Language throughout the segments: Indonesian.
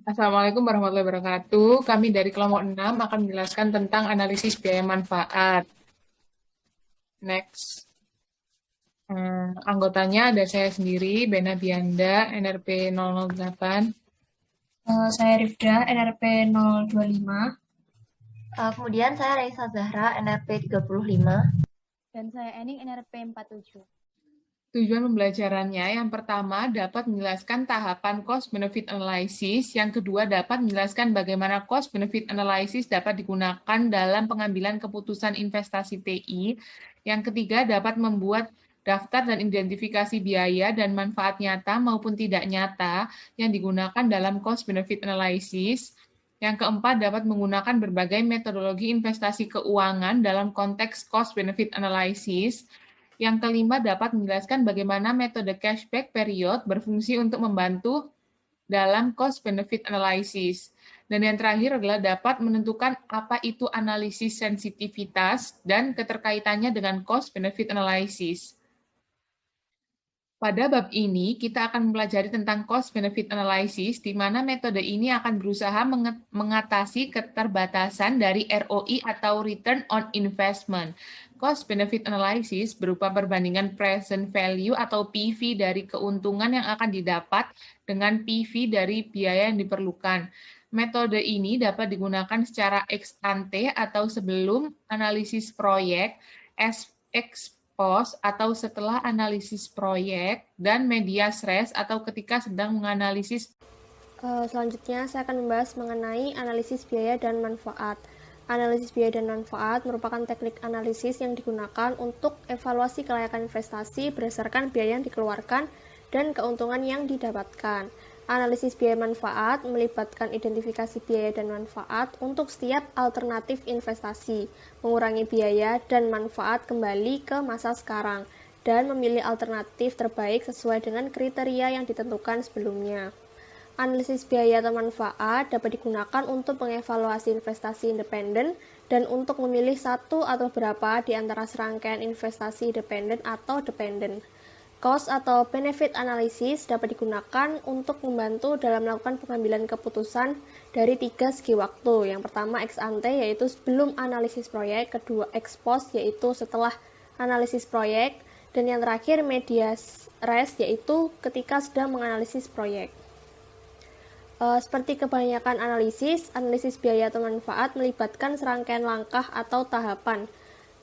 Assalamualaikum warahmatullahi wabarakatuh. Kami dari kelompok 6 akan menjelaskan tentang analisis biaya manfaat. Next. Anggotanya ada saya sendiri, Bena Bianda, NRP 008. Saya Rifda, NRP 025. Kemudian saya Raisa Zahra, NRP 35. Dan saya Ening, NRP 47. Tujuan pembelajarannya, yang pertama dapat menjelaskan tahapan cost benefit analysis, yang kedua dapat menjelaskan bagaimana cost benefit analysis dapat digunakan dalam pengambilan keputusan investasi TI, yang ketiga dapat membuat daftar dan identifikasi biaya dan manfaat nyata maupun tidak nyata yang digunakan dalam cost benefit analysis, yang keempat dapat menggunakan berbagai metodologi investasi keuangan dalam konteks cost benefit analysis. Yang kelima dapat menjelaskan bagaimana metode cashback period berfungsi untuk membantu dalam cost benefit analysis. Dan yang terakhir adalah dapat menentukan apa itu analisis sensitivitas dan keterkaitannya dengan cost benefit analysis. Pada bab ini, kita akan mempelajari tentang cost benefit analysis, di mana metode ini akan berusaha mengatasi keterbatasan dari ROI atau return on investment. Cost benefit analysis berupa perbandingan present value atau PV dari keuntungan yang akan didapat dengan PV dari biaya yang diperlukan. Metode ini dapat digunakan secara ex ante atau sebelum analisis proyek, ex post atau setelah analisis proyek, dan medias res atau ketika sedang menganalisis. Selanjutnya saya akan membahas mengenai analisis biaya dan manfaat. Analisis biaya dan manfaat merupakan teknik analisis yang digunakan untuk evaluasi kelayakan investasi berdasarkan biaya yang dikeluarkan dan keuntungan yang didapatkan. Analisis biaya manfaat melibatkan identifikasi biaya dan manfaat untuk setiap alternatif investasi, mengurangi biaya dan manfaat kembali ke masa sekarang, dan memilih alternatif terbaik sesuai dengan kriteria yang ditentukan sebelumnya. Analisis biaya atau manfaat dapat digunakan untuk mengevaluasi investasi independen dan untuk memilih satu atau beberapa di antara serangkaian investasi independen atau dependen. Cost atau benefit analysis dapat digunakan untuk membantu dalam melakukan pengambilan keputusan dari 3 segi waktu. Yang pertama ex ante, yaitu sebelum analisis proyek, kedua ex post, yaitu setelah analisis proyek, dan yang terakhir medias res, yaitu ketika sedang menganalisis proyek. Seperti kebanyakan analisis biaya atau manfaat melibatkan serangkaian langkah atau tahapan.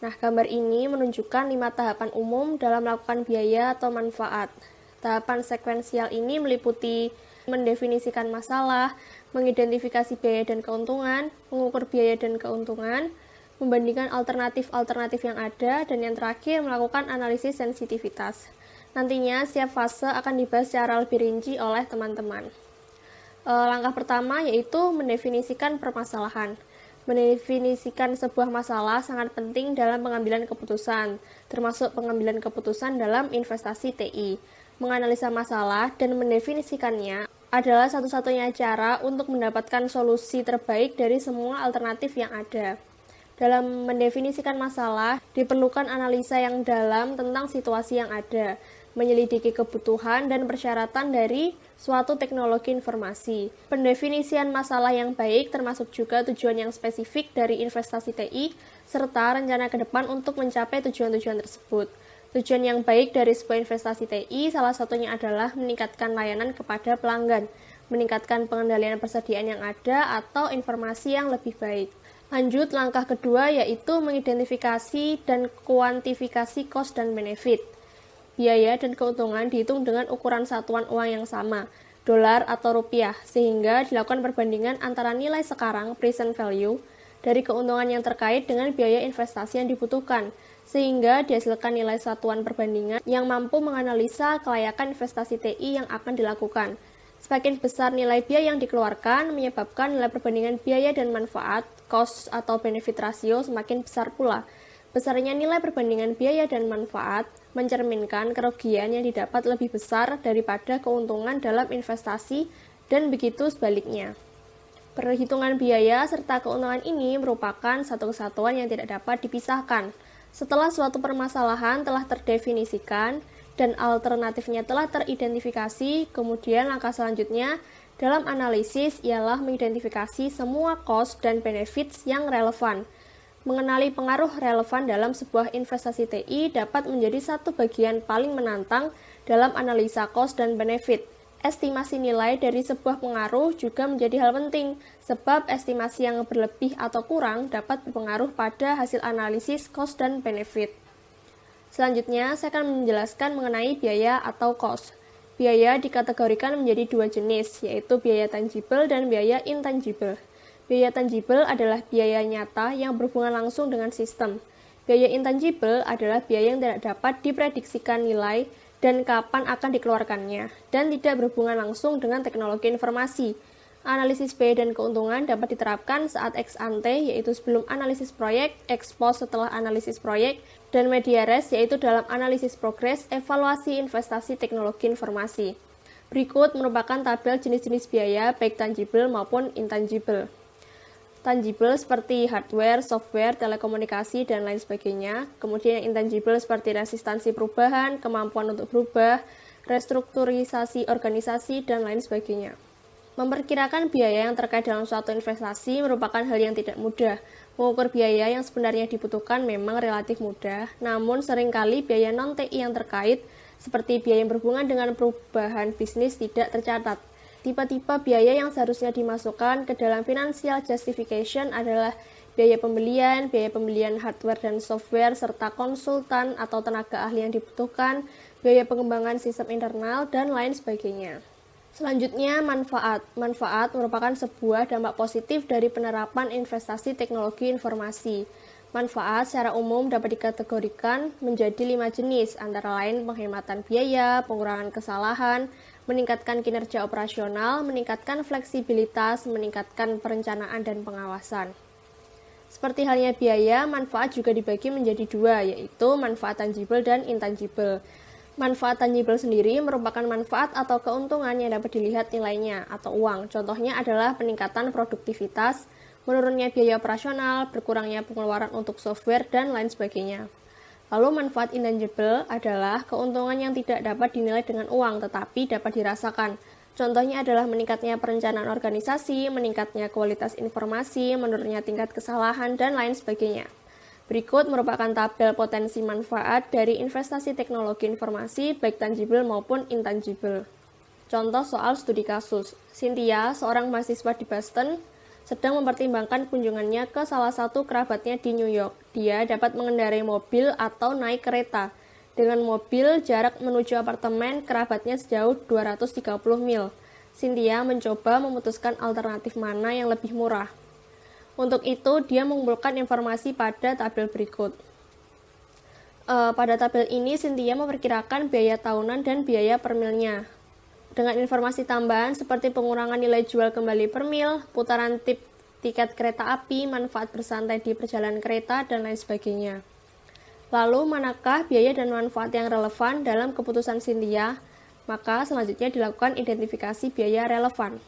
Nah, gambar ini menunjukkan 5 tahapan umum dalam melakukan biaya atau manfaat. Tahapan sekuensial ini meliputi mendefinisikan masalah, mengidentifikasi biaya dan keuntungan, mengukur biaya dan keuntungan, membandingkan alternatif-alternatif yang ada, dan yang terakhir melakukan analisis sensitivitas. Nantinya, setiap fase akan dibahas secara lebih rinci oleh teman-teman. Langkah pertama yaitu mendefinisikan permasalahan. Mendefinisikan sebuah masalah sangat penting dalam pengambilan keputusan, termasuk pengambilan keputusan dalam investasi TI. Menganalisa masalah dan mendefinisikannya adalah satu-satunya cara untuk mendapatkan solusi terbaik dari semua alternatif yang ada. Dalam mendefinisikan masalah, diperlukan analisa yang dalam tentang situasi yang ada, menyelidiki kebutuhan dan persyaratan dari suatu teknologi informasi. Pendefinisian masalah yang baik termasuk juga tujuan yang spesifik dari investasi TI, serta rencana ke depan untuk mencapai tujuan-tujuan tersebut. Tujuan yang baik dari sebuah investasi TI salah satunya adalah meningkatkan layanan kepada pelanggan, meningkatkan pengendalian persediaan yang ada, atau informasi yang lebih baik. Lanjut, langkah kedua yaitu mengidentifikasi dan kuantifikasi cost dan benefit. Biaya dan keuntungan dihitung dengan ukuran satuan uang yang sama, dolar atau rupiah, sehingga dilakukan perbandingan antara nilai sekarang present value dari keuntungan yang terkait dengan biaya investasi yang dibutuhkan, sehingga dihasilkan nilai satuan perbandingan yang mampu menganalisa kelayakan investasi TI yang akan dilakukan. Semakin besar nilai biaya yang dikeluarkan, menyebabkan nilai perbandingan biaya dan manfaat, cost atau benefit ratio semakin besar pula. Besarnya nilai perbandingan biaya dan manfaat mencerminkan kerugian yang didapat lebih besar daripada keuntungan dalam investasi, dan begitu sebaliknya. Perhitungan biaya serta keuntungan ini merupakan satu kesatuan yang tidak dapat dipisahkan. Setelah suatu permasalahan telah terdefinisikan dan alternatifnya telah teridentifikasi, kemudian langkah selanjutnya dalam analisis ialah mengidentifikasi semua cost dan benefits yang relevan. Mengenali pengaruh relevan dalam sebuah investasi TI dapat menjadi satu bagian paling menantang dalam analisa cost dan benefit. Estimasi nilai dari sebuah pengaruh juga menjadi hal penting, sebab estimasi yang berlebih atau kurang dapat berpengaruh pada hasil analisis cost dan benefit. Selanjutnya, saya akan menjelaskan mengenai biaya atau cost. Biaya dikategorikan menjadi dua jenis, yaitu biaya tangible dan biaya intangible. Biaya tangible adalah biaya nyata yang berhubungan langsung dengan sistem. Biaya intangible adalah biaya yang tidak dapat diprediksikan nilai dan kapan akan dikeluarkannya, dan tidak berhubungan langsung dengan teknologi informasi. Analisis biaya dan keuntungan dapat diterapkan saat ex ante, yaitu sebelum analisis proyek, ex post setelah analisis proyek, dan media res, yaitu dalam analisis progres, evaluasi investasi teknologi informasi. Berikut merupakan tabel jenis-jenis biaya, baik tangible maupun intangible. Tangible seperti hardware, software, telekomunikasi, dan lain sebagainya. Kemudian yang intangible seperti resistansi perubahan, kemampuan untuk berubah, restrukturisasi organisasi, dan lain sebagainya. Memperkirakan biaya yang terkait dalam suatu investasi merupakan hal yang tidak mudah. Mengukur biaya yang sebenarnya dibutuhkan memang relatif mudah, namun seringkali biaya non-TI yang terkait, seperti biaya yang berhubungan dengan perubahan bisnis, tidak tercatat. Tipe-tipe biaya yang seharusnya dimasukkan ke dalam financial justification adalah biaya pembelian hardware dan software, serta konsultan atau tenaga ahli yang dibutuhkan, biaya pengembangan sistem internal, dan lain sebagainya. Selanjutnya, manfaat. Manfaat merupakan sebuah dampak positif dari penerapan investasi teknologi informasi. Manfaat secara umum dapat dikategorikan menjadi 5 jenis, antara lain penghematan biaya, pengurangan kesalahan, meningkatkan kinerja operasional, meningkatkan fleksibilitas, meningkatkan perencanaan dan pengawasan. Seperti halnya biaya, manfaat juga dibagi menjadi dua, yaitu manfaat tangible dan intangible. Manfaat tangible sendiri merupakan manfaat atau keuntungan yang dapat dilihat nilainya atau uang. Contohnya adalah peningkatan produktivitas, menurunnya biaya operasional, berkurangnya pengeluaran untuk software, dan lain sebagainya. Lalu manfaat intangible adalah keuntungan yang tidak dapat dinilai dengan uang tetapi dapat dirasakan. Contohnya adalah meningkatnya perencanaan organisasi, meningkatnya kualitas informasi, menurunnya tingkat kesalahan, dan lain sebagainya. Berikut merupakan tabel potensi manfaat dari investasi teknologi informasi baik tangible maupun intangible. Contoh soal studi kasus. Cynthia, seorang mahasiswa di Boston, sedang mempertimbangkan kunjungannya ke salah satu kerabatnya di New York. Dia dapat mengendarai mobil atau naik kereta. Dengan mobil, jarak menuju apartemen kerabatnya sejauh 230 mil. Cynthia mencoba memutuskan alternatif mana yang lebih murah. Untuk itu, dia mengumpulkan informasi pada tabel berikut. Pada tabel ini, Cynthia memperkirakan biaya tahunan dan biaya per milnya. Dengan informasi tambahan seperti pengurangan nilai jual kembali per mil, putaran tiket kereta api, manfaat bersantai di perjalanan kereta, dan lain sebagainya. Lalu, manakah biaya dan manfaat yang relevan dalam keputusan Cynthia? Maka selanjutnya dilakukan identifikasi biaya relevan.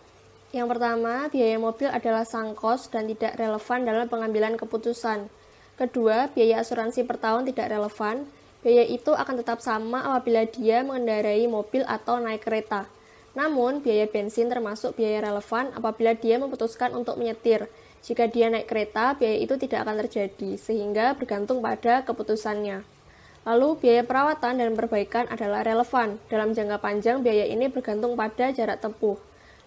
Yang pertama, biaya mobil adalah sunk cost dan tidak relevan dalam pengambilan keputusan. Kedua, biaya asuransi per tahun tidak relevan. Biaya itu akan tetap sama apabila dia mengendarai mobil atau naik kereta. Namun, biaya bensin termasuk biaya relevan apabila dia memutuskan untuk menyetir. Jika dia naik kereta, biaya itu tidak akan terjadi, sehingga bergantung pada keputusannya. Lalu, biaya perawatan dan perbaikan adalah relevan. Dalam jangka panjang, biaya ini bergantung pada jarak tempuh.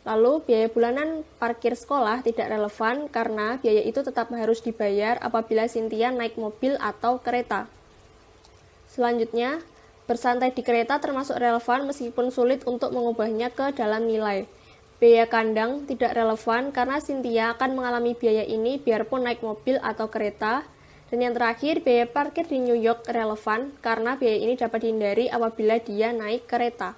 Lalu, biaya bulanan parkir sekolah tidak relevan karena biaya itu tetap harus dibayar apabila Cynthia naik mobil atau kereta. Selanjutnya, bersantai di kereta termasuk relevan meskipun sulit untuk mengubahnya ke dalam nilai. Biaya kandang tidak relevan karena Cynthia akan mengalami biaya ini biarpun naik mobil atau kereta. Dan yang terakhir, biaya parkir di New York relevan karena biaya ini dapat dihindari apabila dia naik kereta.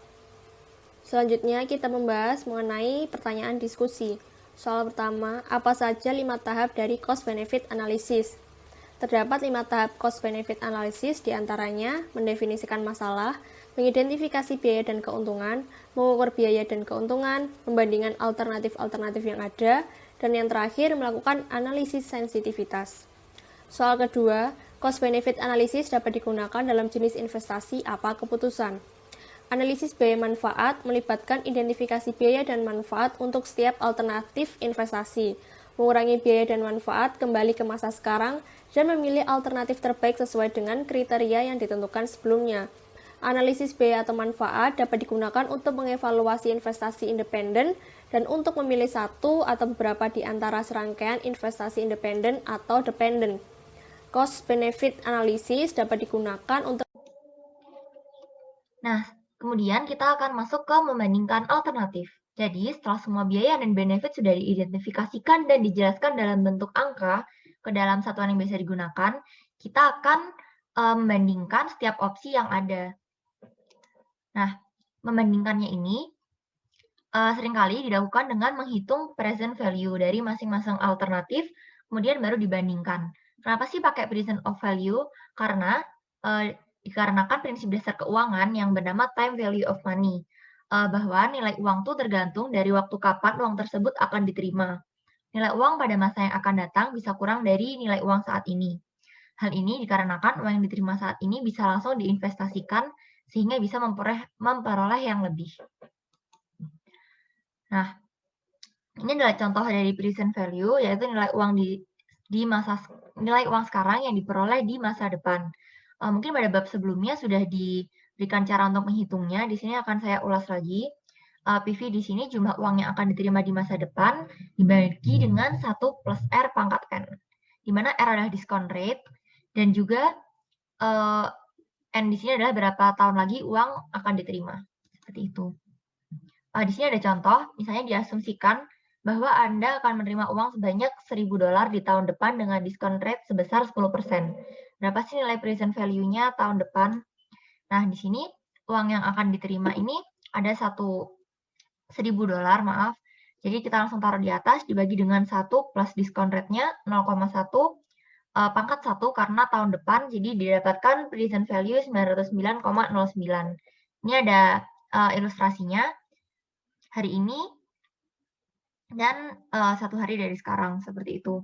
Selanjutnya, kita membahas mengenai pertanyaan diskusi. Soal pertama, apa saja 5 tahap dari cost-benefit analysis? Terdapat 5 tahap cost-benefit analysis, diantaranya mendefinisikan masalah, mengidentifikasi biaya dan keuntungan, mengukur biaya dan keuntungan, pembandingan alternatif-alternatif yang ada, dan yang terakhir melakukan analisis sensitivitas. Soal kedua, cost-benefit analysis dapat digunakan dalam jenis investasi apa keputusan. Analisis biaya manfaat melibatkan identifikasi biaya dan manfaat untuk setiap alternatif investasi, mengurangi biaya dan manfaat kembali ke masa sekarang, dan memilih alternatif terbaik sesuai dengan kriteria yang ditentukan sebelumnya. Analisis biaya atau manfaat dapat digunakan untuk mengevaluasi investasi independen dan untuk memilih satu atau beberapa di antara serangkaian investasi independen atau dependent. Cost-benefit analysis dapat digunakan untuk... Nah, kemudian kita akan masuk ke membandingkan alternatif. Jadi, setelah semua biaya dan benefit sudah diidentifikasikan dan dijelaskan dalam bentuk angka ke dalam satuan yang bisa digunakan, kita akan membandingkan setiap opsi yang ada. Nah, membandingkannya ini seringkali dilakukan dengan menghitung present value dari masing-masing alternatif, kemudian baru dibandingkan. Kenapa sih pakai present of value? Karena dikarenakan prinsip dasar keuangan yang bernama time value of money, bahwa nilai uang itu tergantung dari waktu kapan uang tersebut akan diterima. Nilai uang pada masa yang akan datang bisa kurang dari nilai uang saat ini. Hal ini dikarenakan uang yang diterima saat ini bisa langsung diinvestasikan sehingga bisa memperoleh yang lebih. Nah, ini adalah contoh dari present value, yaitu nilai uang nilai uang sekarang yang diperoleh di masa depan. Mungkin pada bab sebelumnya sudah diberikan cara untuk menghitungnya. Di sini akan saya ulas lagi. PV di sini jumlah uang yang akan diterima di masa depan dibagi dengan 1 plus R pangkat N, di mana R adalah discount rate dan juga N di sini adalah berapa tahun lagi uang akan diterima. Seperti itu. Di sini ada contoh, misalnya diasumsikan bahwa Anda akan menerima uang sebanyak $1.000 di tahun depan dengan diskon rate sebesar 10%. Berapa sih nilai present value-nya tahun depan? Nah, di sini uang yang akan diterima ini ada $1.000, maaf. Jadi kita langsung taruh di atas, dibagi dengan 1 plus diskon rate-nya 0,1 pangkat 1 karena tahun depan, jadi didapatkan present value 909,09. Ini ada ilustrasinya hari ini dan 1 hari dari sekarang, seperti itu.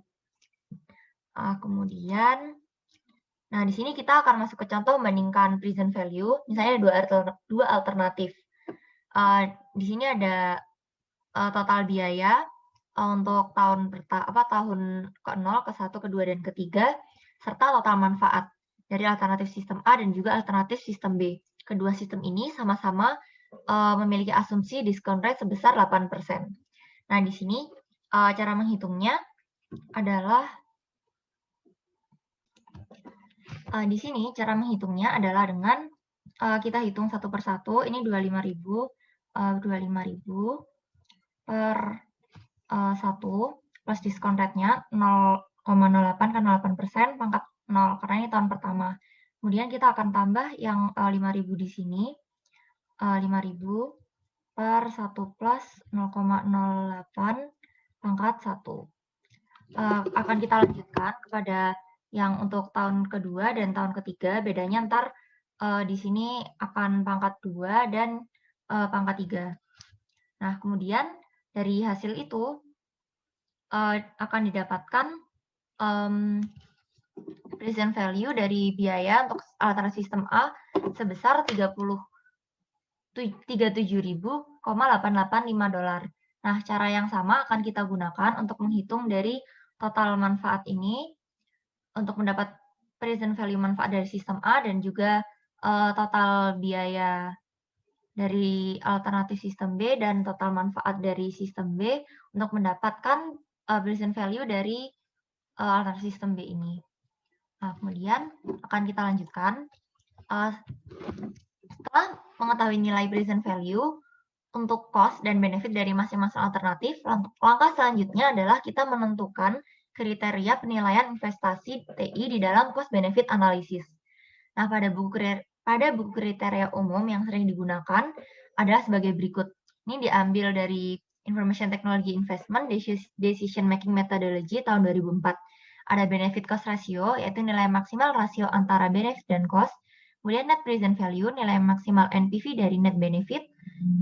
Kemudian, nah di sini kita akan masuk ke contoh membandingkan present value. Misalnya dua alternatif. Di sini ada total biaya untuk tahun ke-0, ke-1, ke-2, dan ke-3, serta total manfaat dari alternatif sistem A dan juga alternatif sistem B. Kedua sistem ini sama-sama memiliki asumsi diskon rate sebesar 8%. Nah, di sini cara menghitungnya adalah dengan kita hitung satu persatu. Ini 25.000 per 1 plus diskon rate-nya 0,08 karena 8% pangkat 0 karena ini tahun pertama. Kemudian kita akan tambah yang 5.000 di sini. 5.000 per 1 plus 0,08 pangkat 1. Akan kita lanjutkan kepada yang untuk tahun kedua dan tahun ketiga. Bedanya ntar di sini akan pangkat 2 dan pangkat 3. Nah, kemudian dari hasil itu akan didapatkan present value dari biaya untuk alternatif sistem A sebesar $37.885. Nah, cara yang sama akan kita gunakan untuk menghitung dari total manfaat ini untuk mendapat present value manfaat dari sistem A dan juga total biaya dari alternatif sistem B dan total manfaat dari sistem B untuk mendapatkan present value dari alternatif sistem B ini. Nah, kemudian akan kita lanjutkan. Setelah mengetahui nilai present value untuk cost dan benefit dari masing-masing alternatif, langkah selanjutnya adalah kita menentukan kriteria penilaian investasi TI di dalam cost benefit analysis. Nah, pada buku kriteria umum yang sering digunakan adalah sebagai berikut. Ini diambil dari Information Technology Investment Decision Making Methodology tahun 2004. Ada benefit cost ratio, yaitu nilai maksimal rasio antara benefit dan cost. Kemudian net present value, nilai maksimal NPV dari net benefit.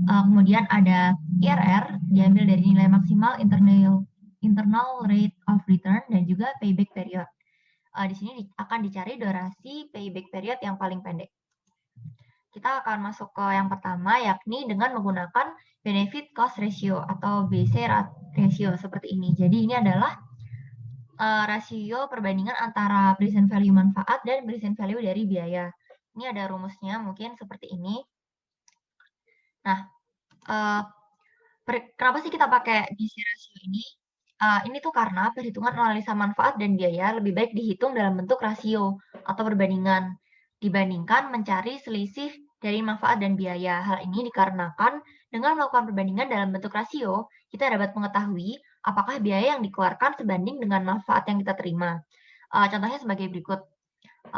Kemudian ada IRR, diambil dari nilai maksimal internal rate of return dan juga payback period. Di sini akan dicari durasi payback period yang paling pendek. kita akan masuk ke yang pertama, yakni dengan menggunakan benefit cost ratio atau BC ratio seperti ini. Jadi ini adalah rasio perbandingan antara present value manfaat dan present value dari biaya. Ini ada rumusnya mungkin seperti ini. Nah, kenapa sih kita pakai BC ratio ini? Ini tuh karena perhitungan analisa manfaat dan biaya lebih baik dihitung dalam bentuk rasio atau perbandingan dibandingkan mencari selisih dari manfaat dan biaya. Hal ini dikarenakan dengan melakukan perbandingan dalam bentuk rasio, kita dapat mengetahui apakah biaya yang dikeluarkan sebanding dengan manfaat yang kita terima. Contohnya sebagai berikut.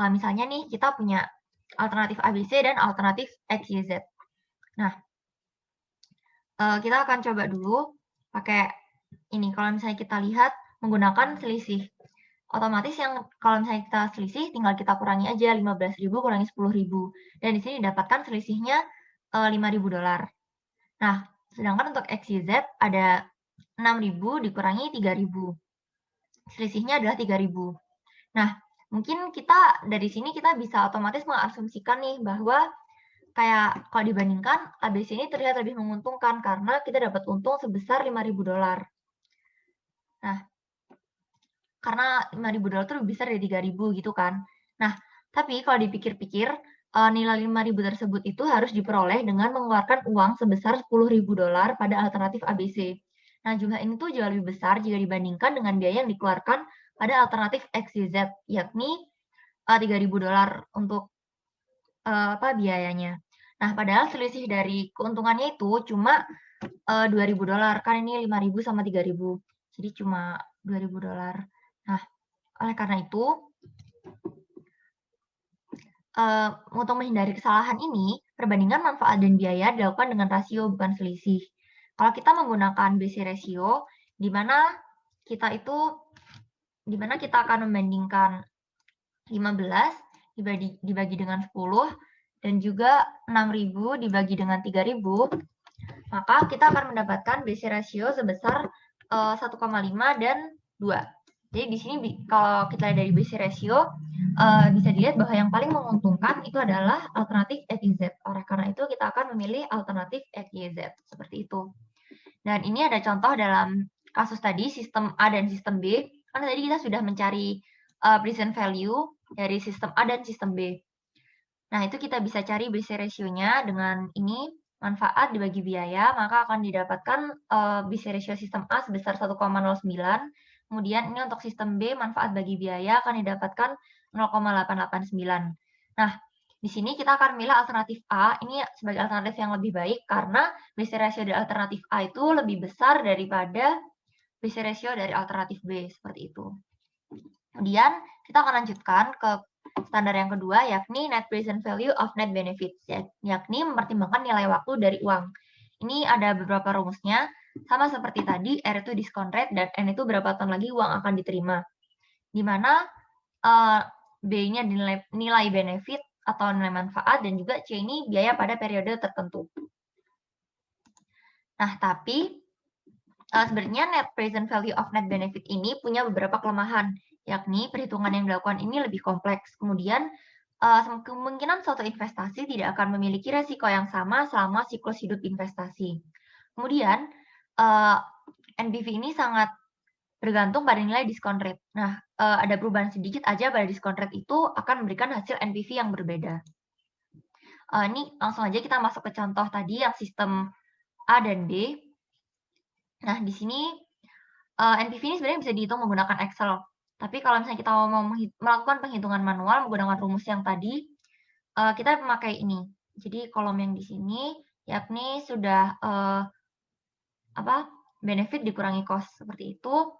Misalnya nih, kita punya alternatif ABC dan alternatif XYZ. Nah, kita akan coba dulu pakai ini. Kalau misalnya kita lihat menggunakan selisih, otomatis yang kalau misalnya kita selisih tinggal kita kurangi aja 15.000 kurangi 10.000. Dan di sini didapatkan selisihnya $5.000. Nah, sedangkan untuk XYZ ada 6.000 dikurangi 3.000. Selisihnya adalah 3.000. Nah, mungkin kita dari sini kita bisa otomatis mengasumsikan nih bahwa kayak kalau dibandingkan ABC ini terlihat lebih menguntungkan karena kita dapat untung sebesar $5.000. Nah, karena $5.000 itu lebih besar dari 3.000 gitu kan. Nah, tapi kalau dipikir-pikir, nilai 5.000 tersebut itu harus diperoleh dengan mengeluarkan uang sebesar $10.000 pada alternatif ABC. Nah, jumlah ini tuh jauh lebih besar jika dibandingkan dengan biaya yang dikeluarkan pada alternatif XYZ, yakni $3.000 untuk biayanya. Nah, padahal selisih dari keuntungannya itu cuma $2.000, kan ini 5.000 sama 3.000. Jadi cuma $2.000. Nah, oleh karena itu, untuk menghindari kesalahan ini, perbandingan manfaat dan biaya dilakukan dengan rasio bukan selisih. Kalau kita menggunakan BC ratio, di mana kita akan membandingkan 15 dibagi dengan 10 dan juga 6.000 dibagi dengan 3.000, maka kita akan mendapatkan BC ratio sebesar 1,5 dan 2. Jadi di sini kalau kita lihat dari BC ratio, bisa dilihat bahwa yang paling menguntungkan itu adalah alternatif XYZ. Oleh karena itu kita akan memilih alternatif XYZ seperti itu. Dan ini ada contoh dalam kasus tadi sistem A dan sistem B. Karena tadi kita sudah mencari present value dari sistem A dan sistem B. Nah, itu kita bisa cari BC ratio-nya dengan ini manfaat dibagi biaya, maka akan didapatkan BC ratio sistem A sebesar 1,09. Kemudian ini untuk sistem B, manfaat bagi biaya akan didapatkan 0,889. Nah, di sini kita akan memilih alternatif A, ini sebagai alternatif yang lebih baik karena BC ratio dari alternatif A itu lebih besar daripada BC ratio dari alternatif B, seperti itu. Kemudian kita akan lanjutkan ke standar yang kedua, yakni net present value of net benefits, yakni mempertimbangkan nilai waktu dari uang. Ini ada beberapa rumusnya, sama seperti tadi, R itu discount rate, dan N itu berapa tahun lagi uang akan diterima. Di mana B-nya nilai benefit atau nilai manfaat, dan juga C ini biaya pada periode tertentu. Nah, tapi sebenarnya net present value of net benefit ini punya beberapa kelemahan, yakni perhitungan yang dilakukan ini lebih kompleks. Kemudian, kemungkinan suatu investasi tidak akan memiliki resiko yang sama selama siklus hidup investasi. Kemudian, NPV ini sangat bergantung pada nilai discount rate. Nah, ada perubahan sedikit aja pada discount rate itu akan memberikan hasil NPV yang berbeda. Ini langsung aja kita masuk ke contoh tadi yang sistem A dan B. Nah, di sini NPV ini sebenarnya bisa dihitung menggunakan Excel. Tapi kalau misalnya kita mau melakukan penghitungan manual menggunakan rumus yang tadi, kita memakai ini. Jadi kolom yang di sini yakni sudah benefit dikurangi cost seperti itu.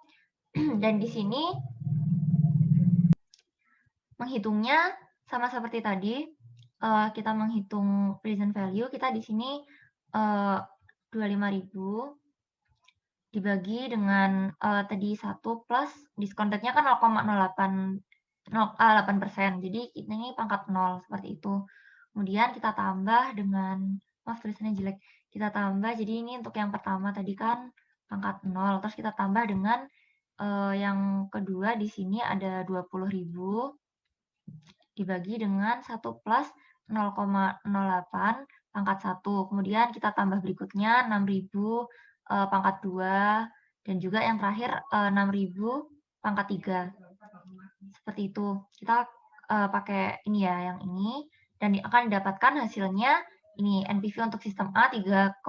Dan di sini menghitungnya sama seperti tadi. Kita menghitung present value, kita di sini 25.000 dibagi dengan tadi 1 plus diskon rate-nya kan 0,08%. Jadi ini pangkat 0 seperti itu. Kemudian kita tambah dengan, maaf tulisannya jelek. Kita tambah, jadi ini untuk yang pertama tadi kan pangkat 0. Terus kita tambah dengan yang kedua di sini ada 20.000 dibagi dengan 1 plus 0,08 pangkat 1. Kemudian kita tambah berikutnya 6.000 pangkat 2, dan juga yang terakhir 6.000 pangkat 3. Seperti itu. Kita pakai ini ya, yang ini, dan akan didapatkan hasilnya ini NPV untuk sistem A 3.426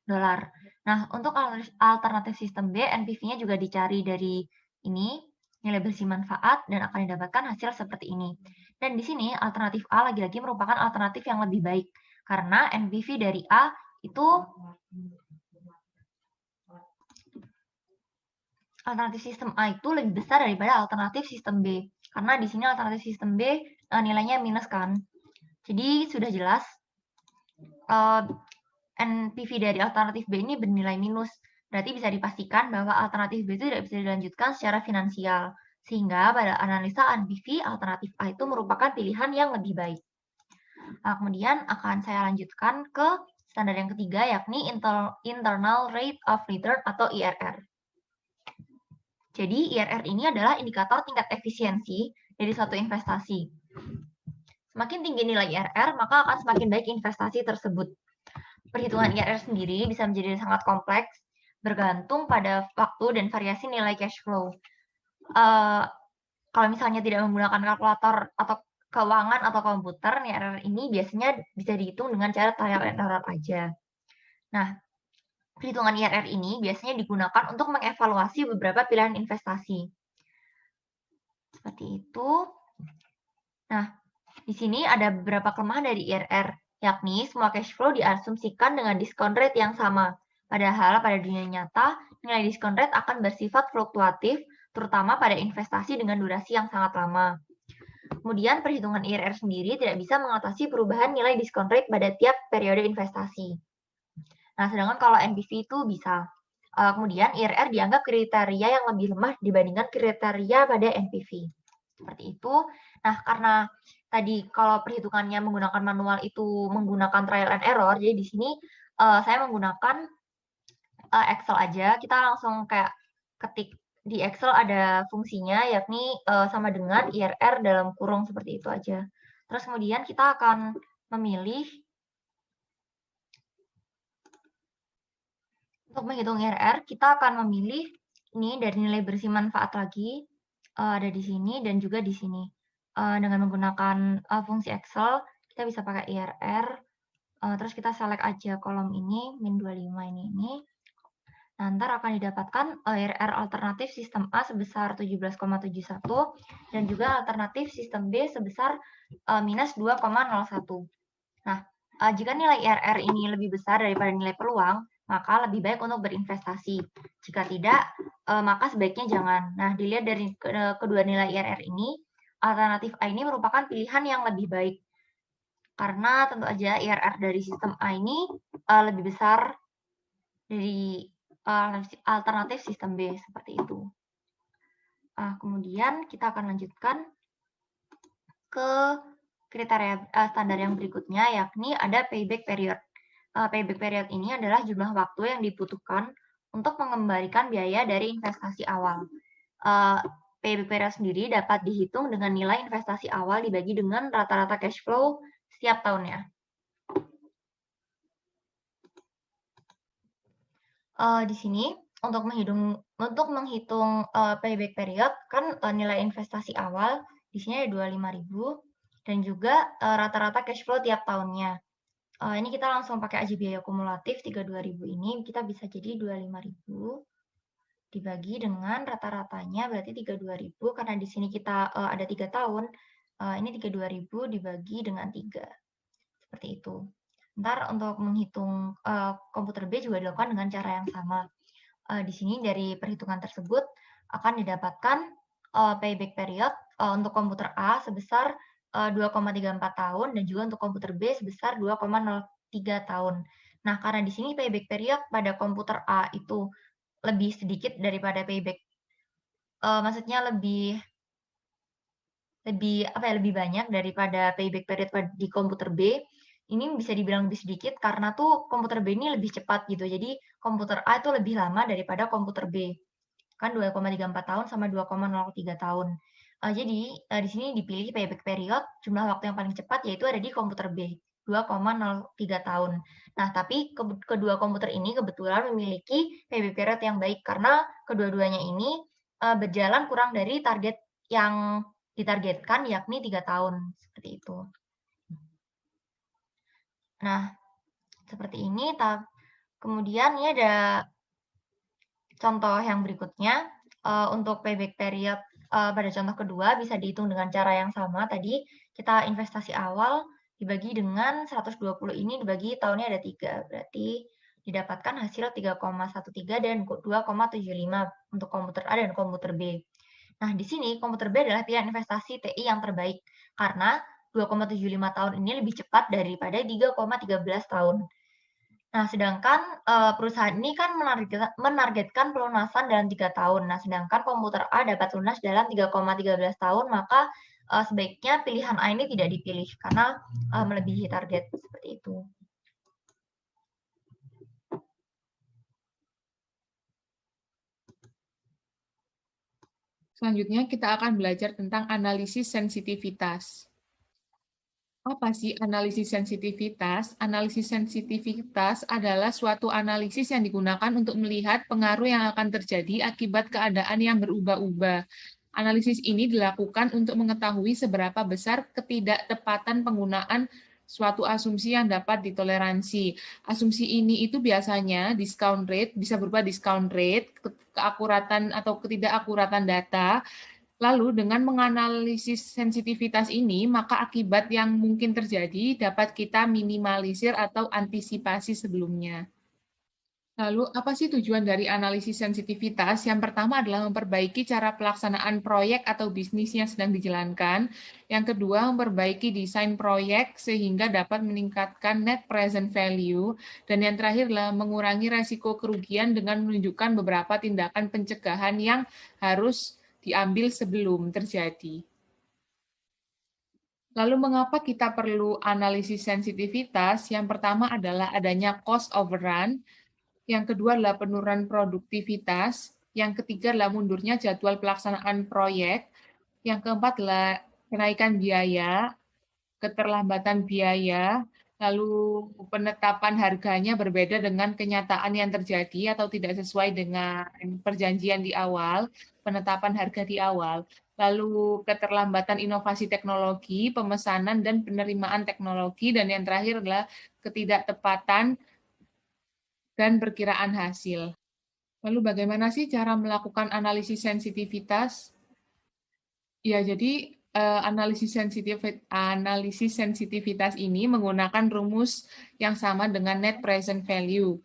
dolar. Nah, untuk alternatif sistem B, NPV-nya juga dicari dari ini, nilai bersih manfaat, dan akan didapatkan hasil seperti ini. Dan di sini alternatif A lagi-lagi merupakan alternatif yang lebih baik, karena NPV dari A itu alternatif sistem A itu lebih besar daripada alternatif sistem B. Karena di sini alternatif sistem B nilainya minus kan. Jadi sudah jelas NPV dari alternatif B ini bernilai minus. Berarti bisa dipastikan bahwa alternatif B itu tidak bisa dilanjutkan secara finansial. Sehingga pada analisa NPV, alternatif A itu merupakan pilihan yang lebih baik. Nah, kemudian akan saya lanjutkan ke standar yang ketiga, yakni Internal Rate of Return atau IRR. Jadi, IRR ini adalah indikator tingkat efisiensi dari suatu investasi. Semakin tinggi nilai IRR, maka akan semakin baik investasi tersebut. Perhitungan IRR sendiri bisa menjadi sangat kompleks, bergantung pada waktu dan variasi nilai cash flow. Kalau misalnya tidak menggunakan kalkulator atau keuangan atau komputer, IRR ini biasanya bisa dihitung dengan cara trial and error aja. Nah, perhitungan IRR ini biasanya digunakan untuk mengevaluasi beberapa pilihan investasi. Seperti itu. Nah, di sini ada beberapa kelemahan dari IRR, yakni semua cash flow diasumsikan dengan diskon rate yang sama. Padahal pada dunia nyata, nilai diskon rate akan bersifat fluktuatif, terutama pada investasi dengan durasi yang sangat lama. Kemudian, perhitungan IRR sendiri tidak bisa mengatasi perubahan nilai diskon rate pada tiap periode investasi. Nah, sedangkan kalau NPV itu bisa. Kemudian, IRR dianggap kriteria yang lebih lemah dibandingkan kriteria pada NPV. Seperti itu. Nah, karena tadi kalau perhitungannya menggunakan manual itu menggunakan trial and error, jadi di sini saya menggunakan Excel aja. Kita langsung kayak ketik di Excel ada fungsinya, yakni sama dengan IRR dalam kurung seperti itu aja. Terus kemudian kita akan memilih untuk menghitung IRR, kita akan memilih ini dari nilai bersih manfaat lagi, ada di sini dan juga di sini. Dengan menggunakan fungsi Excel, kita bisa pakai IRR, terus kita select aja kolom ini, min 25 ini. Nah, ntar akan didapatkan IRR alternatif sistem A sebesar 17,71 dan juga alternatif sistem B sebesar minus 2,01. Nah, jika nilai IRR ini lebih besar daripada nilai peluang, maka lebih baik untuk berinvestasi. Jika tidak, maka sebaiknya jangan. Nah, dilihat dari kedua nilai IRR ini, alternatif A ini merupakan pilihan yang lebih baik. Karena tentu aja IRR dari sistem A ini lebih besar dari alternatif sistem B, seperti itu. Kemudian kita akan lanjutkan ke kriteria standar yang berikutnya, yakni ada payback period. Payback period ini adalah jumlah waktu yang dibutuhkan untuk mengembalikan biaya dari investasi awal. Payback period sendiri dapat dihitung dengan nilai investasi awal dibagi dengan rata-rata cash flow setiap tahunnya. Di sini untuk menghitung payback period kan nilai investasi awal di sini ada 25.000 dan juga rata-rata cash flow tiap tahunnya. Ini kita langsung pakai aja biaya kumulatif 32.000 ini, kita bisa jadi 25.000 dibagi dengan rata-ratanya berarti 32.000, karena di sini kita ada 3 tahun, ini 32.000 dibagi dengan 3. Seperti itu. Ntar untuk menghitung komputer B juga dilakukan dengan cara yang sama. Di sini dari perhitungan tersebut akan didapatkan payback period untuk komputer A sebesar 2,34 tahun dan juga untuk komputer B sebesar 2,03 tahun. Nah, karena di sini payback period pada komputer A itu lebih sedikit daripada payback, maksudnya lebih banyak daripada payback period di komputer B. Ini bisa dibilang lebih sedikit karena tuh komputer B ini lebih cepat gitu. Jadi komputer A itu lebih lama daripada komputer B. Kan 2,34 tahun sama 2,03 tahun. Jadi di sini dipilih payback period, jumlah waktu yang paling cepat yaitu ada di komputer B, 2,03 tahun. Nah, tapi kedua komputer ini kebetulan memiliki payback period yang baik karena kedua-duanya ini berjalan kurang dari target yang ditargetkan, yakni 3 tahun, seperti itu. Nah, seperti ini. Kemudian ini ada contoh yang berikutnya. Untuk payback period pada contoh kedua bisa dihitung dengan cara yang sama. Tadi kita investasi awal dibagi dengan 120 ini dibagi tahunnya ada 3. Berarti didapatkan hasil 3,13 dan 2,75 untuk komputer A dan komputer B. Nah, di sini komputer B adalah pilihan investasi TI yang terbaik karena 2,75 tahun ini lebih cepat daripada 3,13 tahun. Nah, sedangkan perusahaan ini kan menargetkan pelunasan dalam 3 tahun. Nah, sedangkan komputer A dapat lunas dalam 3,13 tahun, maka sebaiknya pilihan A ini tidak dipilih karena melebihi target, seperti itu. Selanjutnya kita akan belajar tentang analisis sensitivitas. Apa sih analisis sensitivitas? Analisis sensitivitas adalah suatu analisis yang digunakan untuk melihat pengaruh yang akan terjadi akibat keadaan yang berubah-ubah. Analisis ini dilakukan untuk mengetahui seberapa besar ketidaktepatan penggunaan suatu asumsi yang dapat ditoleransi. Asumsi ini itu biasanya discount rate, bisa berupa discount rate, keakuratan atau ketidakakuratan data. Lalu dengan menganalisis sensitivitas ini, maka akibat yang mungkin terjadi dapat kita minimalisir atau antisipasi sebelumnya. Lalu, apa sih tujuan dari analisis sensitivitas? Yang pertama adalah memperbaiki cara pelaksanaan proyek atau bisnis yang sedang dijalankan. Yang kedua, memperbaiki desain proyek sehingga dapat meningkatkan net present value. Dan yang terakhir adalah mengurangi resiko kerugian dengan menunjukkan beberapa tindakan pencegahan yang harus diambil sebelum terjadi. Lalu mengapa kita perlu analisis sensitivitas? Yang pertama adalah adanya cost overrun, yang kedua adalah penurunan produktivitas, yang ketiga adalah mundurnya jadwal pelaksanaan proyek, yang keempat adalah kenaikan biaya, keterlambatan biaya, lalu penetapan harganya berbeda dengan kenyataan yang terjadi atau tidak sesuai dengan perjanjian di awal, penetapan harga di awal, lalu keterlambatan inovasi teknologi, pemesanan dan penerimaan teknologi, dan yang terakhir adalah ketidaktepatan dan perkiraan hasil. Lalu bagaimana sih cara melakukan analisis sensitivitas? Ya, jadi analisis sensitivitas ini menggunakan rumus yang sama dengan net present value.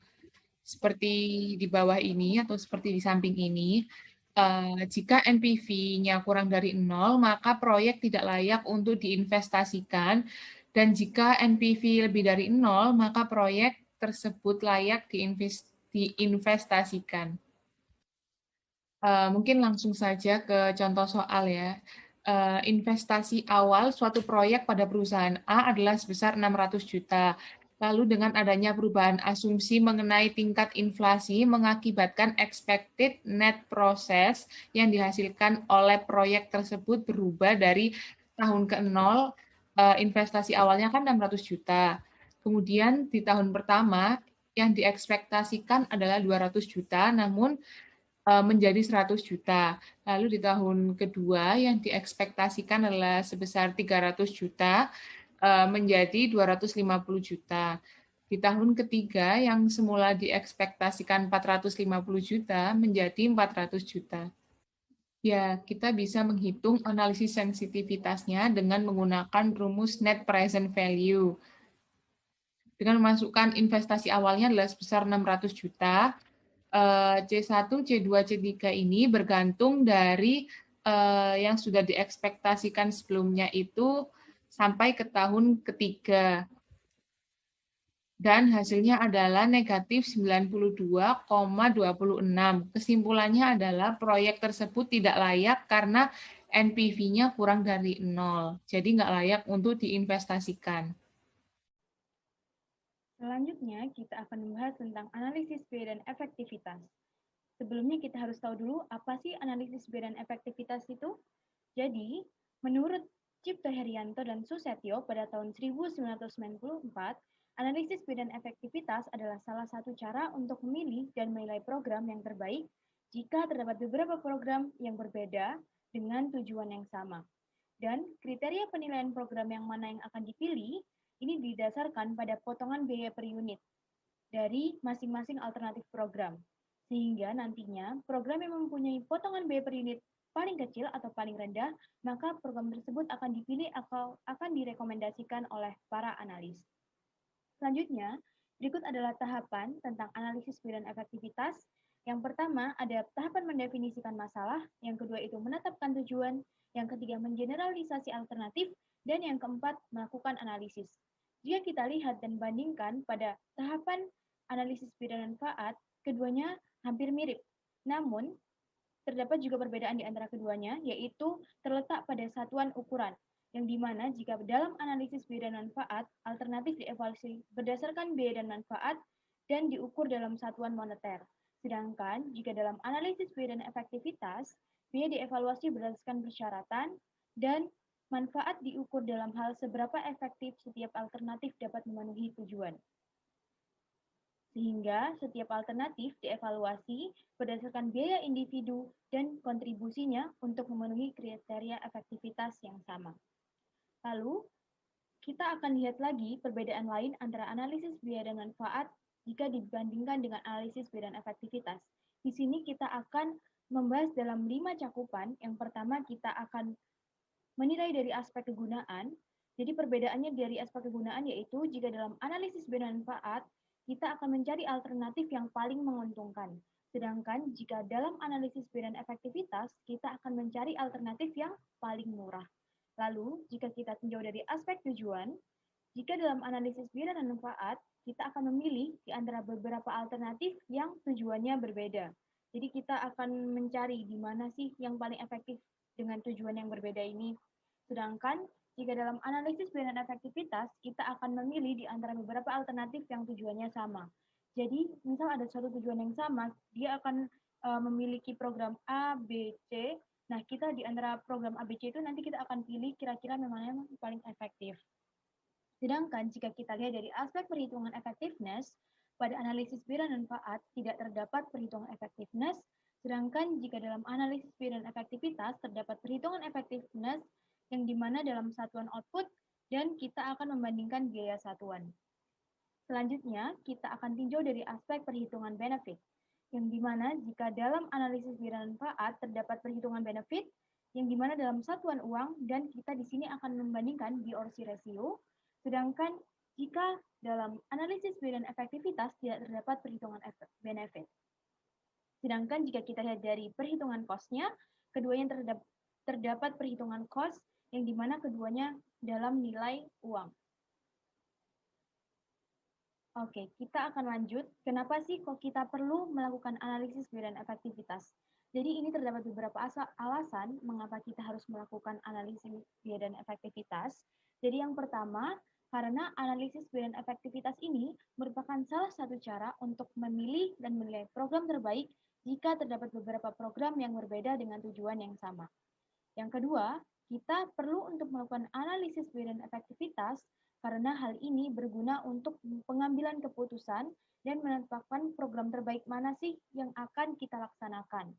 Seperti di bawah ini atau seperti di samping ini, jika NPV-nya kurang dari 0, maka proyek tidak layak untuk diinvestasikan. Dan jika NPV lebih dari 0, maka proyek tersebut layak diinvestasikan. Mungkin langsung saja ke contoh soal ya. Investasi awal suatu proyek pada perusahaan A adalah sebesar 600 juta. Lalu dengan adanya perubahan asumsi mengenai tingkat inflasi mengakibatkan expected net process yang dihasilkan oleh proyek tersebut berubah dari tahun ke-0, investasi awalnya kan 600 juta. Kemudian di tahun pertama yang diekspektasikan adalah 200 juta, namun menjadi 100 juta. Lalu di tahun kedua yang diekspektasikan adalah sebesar 300 juta menjadi 250 juta. Di tahun ketiga yang semula diekspektasikan 450 juta menjadi 400 juta. Ya, kita bisa menghitung analisis sensitivitasnya dengan menggunakan rumus net present value. Dengan memasukkan investasi awalnya adalah sebesar 600 juta, C1, C2, C3 ini bergantung dari yang sudah diekspektasikan sebelumnya itu sampai ke tahun ketiga. Dan hasilnya adalah negatif 92,26. Kesimpulannya adalah proyek tersebut tidak layak karena NPV-nya kurang dari 0. Jadi nggak layak untuk diinvestasikan. Selanjutnya, kita akan membahas tentang analisis biaya dan efektivitas. Sebelumnya kita harus tahu dulu apa sih analisis biaya dan efektivitas itu? Jadi, menurut Cipto Herianto dan Susetio pada tahun 1994, analisis biaya dan efektivitas adalah salah satu cara untuk memilih dan menilai program yang terbaik jika terdapat beberapa program yang berbeda dengan tujuan yang sama. Dan kriteria penilaian program yang mana yang akan dipilih ini didasarkan pada potongan biaya per unit dari masing-masing alternatif program. Sehingga nantinya program yang mempunyai potongan biaya per unit paling kecil atau paling rendah, maka program tersebut akan dipilih atau akan direkomendasikan oleh para analis. Selanjutnya, berikut adalah tahapan tentang analisis biaya dan efektivitas. Yang pertama ada tahapan mendefinisikan masalah, yang kedua itu menetapkan tujuan, yang ketiga mengeneralisasi alternatif, dan yang keempat melakukan analisis. Jika kita lihat dan bandingkan pada tahapan analisis biaya dan manfaat, keduanya hampir mirip. Namun, terdapat juga perbedaan di antara keduanya, yaitu terletak pada satuan ukuran, yang dimana jika dalam analisis biaya dan manfaat, alternatif dievaluasi berdasarkan biaya dan manfaat dan diukur dalam satuan moneter. Sedangkan jika dalam analisis biaya dan efektivitas, biaya dievaluasi berdasarkan persyaratan dan manfaat diukur dalam hal seberapa efektif setiap alternatif dapat memenuhi tujuan. Sehingga setiap alternatif dievaluasi berdasarkan biaya individu dan kontribusinya untuk memenuhi kriteria efektivitas yang sama. Lalu, kita akan lihat lagi perbedaan lain antara analisis biaya dan manfaat jika dibandingkan dengan analisis biaya dan efektivitas. Di sini kita akan membahas dalam 5 cakupan. Yang pertama kita akan menilai dari aspek kegunaan. Jadi perbedaannya dari aspek kegunaan yaitu jika dalam analisis biaya dan manfaat, kita akan mencari alternatif yang paling menguntungkan. Sedangkan jika dalam analisis biaya dan efektivitas, kita akan mencari alternatif yang paling murah. Lalu, jika kita tinjau dari aspek tujuan, jika dalam analisis biaya dan manfaat, kita akan memilih di antara beberapa alternatif yang tujuannya berbeda. Jadi kita akan mencari di mana sih yang paling efektif dengan tujuan yang berbeda ini. Sedangkan jika dalam analisis biaya dan efektivitas, kita akan memilih di antara beberapa alternatif yang tujuannya sama. Jadi, misal ada suatu tujuan yang sama, dia akan memiliki program A, B, C. Nah, kita di antara program A, B, C itu nanti kita akan pilih kira-kira mana yang paling efektif. Sedangkan jika kita lihat dari aspek perhitungan efektivitas, pada analisis biaya dan manfaat tidak terdapat perhitungan efektivitas, sedangkan jika dalam analisis biaya dan efektivitas terdapat perhitungan efektivitas yang dimana dalam satuan output dan kita akan membandingkan biaya satuan. Selanjutnya, kita akan tinjau dari aspek perhitungan benefit, yang dimana jika dalam analisis biaya dan manfaat terdapat perhitungan benefit, yang dimana dalam satuan uang dan kita di sini akan membandingkan B/C ratio, sedangkan jika dalam analisis biaya dan efektivitas tidak terdapat perhitungan benefit. Sedangkan jika kita lihat dari perhitungan cost-nya, keduanya terdapat perhitungan cost yang dimana keduanya dalam nilai uang. Oke, kita akan lanjut. Kenapa sih kok kita perlu melakukan analisis biaya dan efektivitas? Jadi ini terdapat beberapa alasan mengapa kita harus melakukan analisis biaya dan efektivitas. Jadi yang pertama, karena analisis biaya dan efektivitas ini merupakan salah satu cara untuk memilih dan menilai program terbaik jika terdapat beberapa program yang berbeda dengan tujuan yang sama. Yang kedua, kita perlu untuk melakukan analisis biaya dan efektivitas karena hal ini berguna untuk pengambilan keputusan dan menetapkan program terbaik mana sih yang akan kita laksanakan.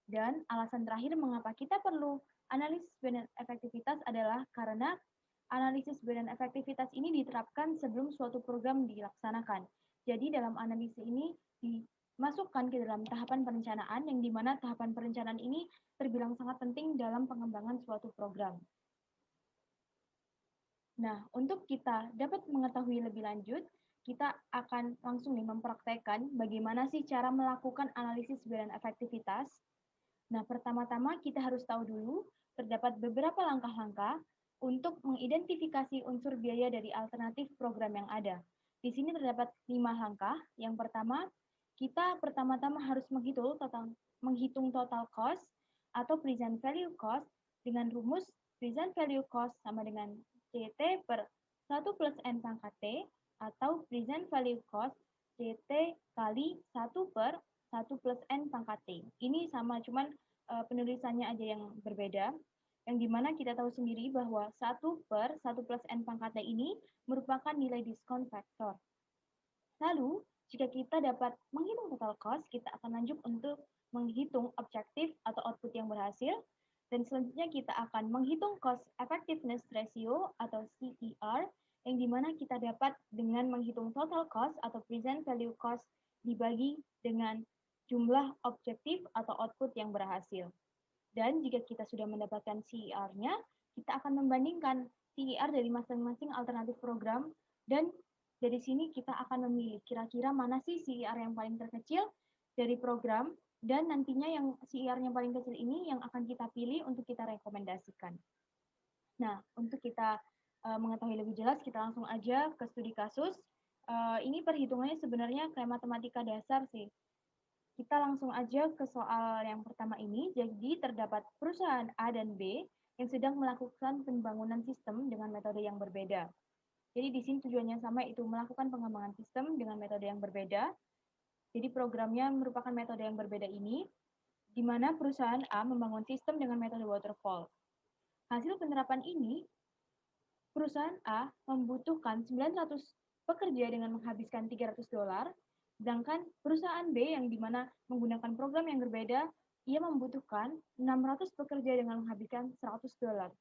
Dan alasan terakhir mengapa kita perlu analisis biaya dan efektivitas adalah karena analisis biaya dan efektivitas ini diterapkan sebelum suatu program dilaksanakan. Jadi dalam analisis ini dimasukkan ke dalam tahapan perencanaan yang dimana tahapan perencanaan ini terbilang sangat penting dalam pengembangan suatu program. Nah, untuk kita dapat mengetahui lebih lanjut, kita akan langsung mempraktekkan bagaimana sih cara melakukan analisis biaya dan efektivitas. Nah, pertama-tama kita harus tahu dulu terdapat beberapa langkah-langkah untuk mengidentifikasi unsur biaya dari alternatif program yang ada. Di sini terdapat 5 langkah. Yang pertama, kita pertama-tama harus menghitung total cost atau present value cost dengan rumus present value cost sama dengan CT per 1 plus N pangkat T atau present value cost CT kali 1 per 1 plus N pangkat T. Ini sama, cuman penulisannya aja yang berbeda. yang dimana kita tahu sendiri bahwa 1 per 1 plus N pangkat D ini merupakan nilai diskon faktor. Lalu, jika kita dapat menghitung total cost, kita akan lanjut untuk menghitung objektif atau output yang berhasil, dan selanjutnya kita akan menghitung cost effectiveness ratio atau CER, yang dimana kita dapat dengan menghitung total cost atau present value cost dibagi dengan jumlah objektif atau output yang berhasil. Dan jika kita sudah mendapatkan CER-nya, kita akan membandingkan CER dari masing-masing alternatif program, dan dari sini kita akan memilih kira-kira mana sih CER yang paling terkecil dari program, dan nantinya yang CER-nya paling kecil ini yang akan kita pilih untuk kita rekomendasikan. Nah, untuk kita mengetahui lebih jelas, kita langsung aja ke studi kasus. Ini perhitungannya sebenarnya kayak matematika dasar sih. Kita langsung aja ke soal yang pertama ini. Jadi terdapat perusahaan A dan B yang sedang melakukan pembangunan sistem dengan metode yang berbeda. Jadi di sini tujuannya sama, itu melakukan pengembangan sistem dengan metode yang berbeda. Jadi programnya merupakan metode yang berbeda ini, di mana perusahaan A membangun sistem dengan metode waterfall. Hasil penerapan ini, perusahaan A membutuhkan 900 pekerja dengan menghabiskan $300, sedangkan perusahaan B yang dimana menggunakan program yang berbeda, ia membutuhkan 600 pekerja dengan menghabiskan $100.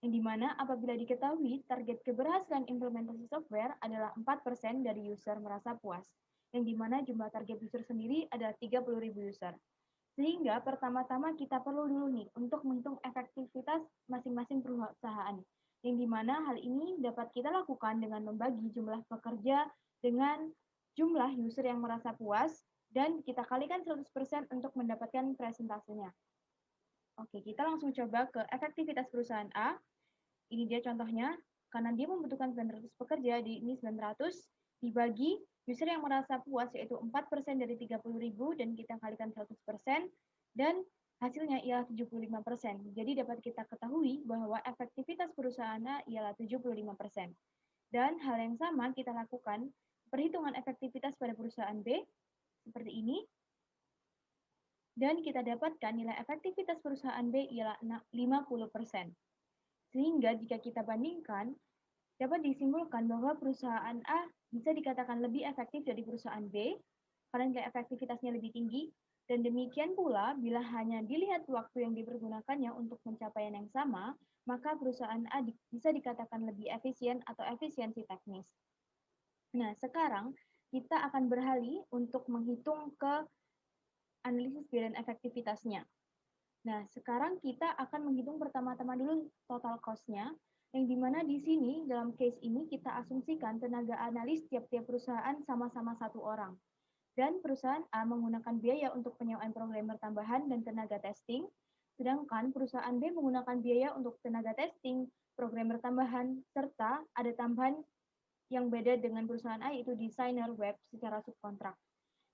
Yang dimana apabila diketahui target keberhasilan implementasi software adalah 4% dari user merasa puas, yang dimana jumlah target user sendiri adalah 30.000 user. Sehingga pertama-tama kita perlu dulu nih untuk menghitung efektivitas masing-masing perusahaan, yang dimana hal ini dapat kita lakukan dengan membagi jumlah pekerja dengan jumlah user yang merasa puas, dan kita kalikan 100% untuk mendapatkan presentasenya. Oke, kita langsung coba ke efektivitas perusahaan A. Ini dia contohnya, karena dia membutuhkan 900 pekerja, di ini 900 dibagi user yang merasa puas, yaitu 4% dari 30.000, dan kita kalikan 100%, dan hasilnya ialah 75%. Jadi dapat kita ketahui bahwa efektivitas perusahaan A ialah 75%. Dan hal yang sama kita lakukan perhitungan efektivitas pada perusahaan B, seperti ini. Dan kita dapatkan nilai efektivitas perusahaan B ialah 50%. Sehingga jika kita bandingkan, dapat disimpulkan bahwa perusahaan A bisa dikatakan lebih efektif dari perusahaan B, karena nilai efektivitasnya lebih tinggi, dan demikian pula bila hanya dilihat waktu yang dipergunakannya untuk pencapaian yang sama, maka perusahaan A bisa dikatakan lebih efisien atau efisiensi teknis. Nah, sekarang kita akan beralih untuk menghitung ke analisis biaya dan efektivitasnya. Nah, sekarang kita akan menghitung pertama-tama dulu total cost-nya, yang dimana di sini, dalam case ini, kita asumsikan tenaga analis tiap-tiap perusahaan sama-sama 1 orang. Dan perusahaan A menggunakan biaya untuk penyewaan programmer tambahan dan tenaga testing, sedangkan perusahaan B menggunakan biaya untuk tenaga testing, programmer tambahan, serta ada tambahan yang beda dengan perusahaan A, yaitu desainer web secara subkontrak.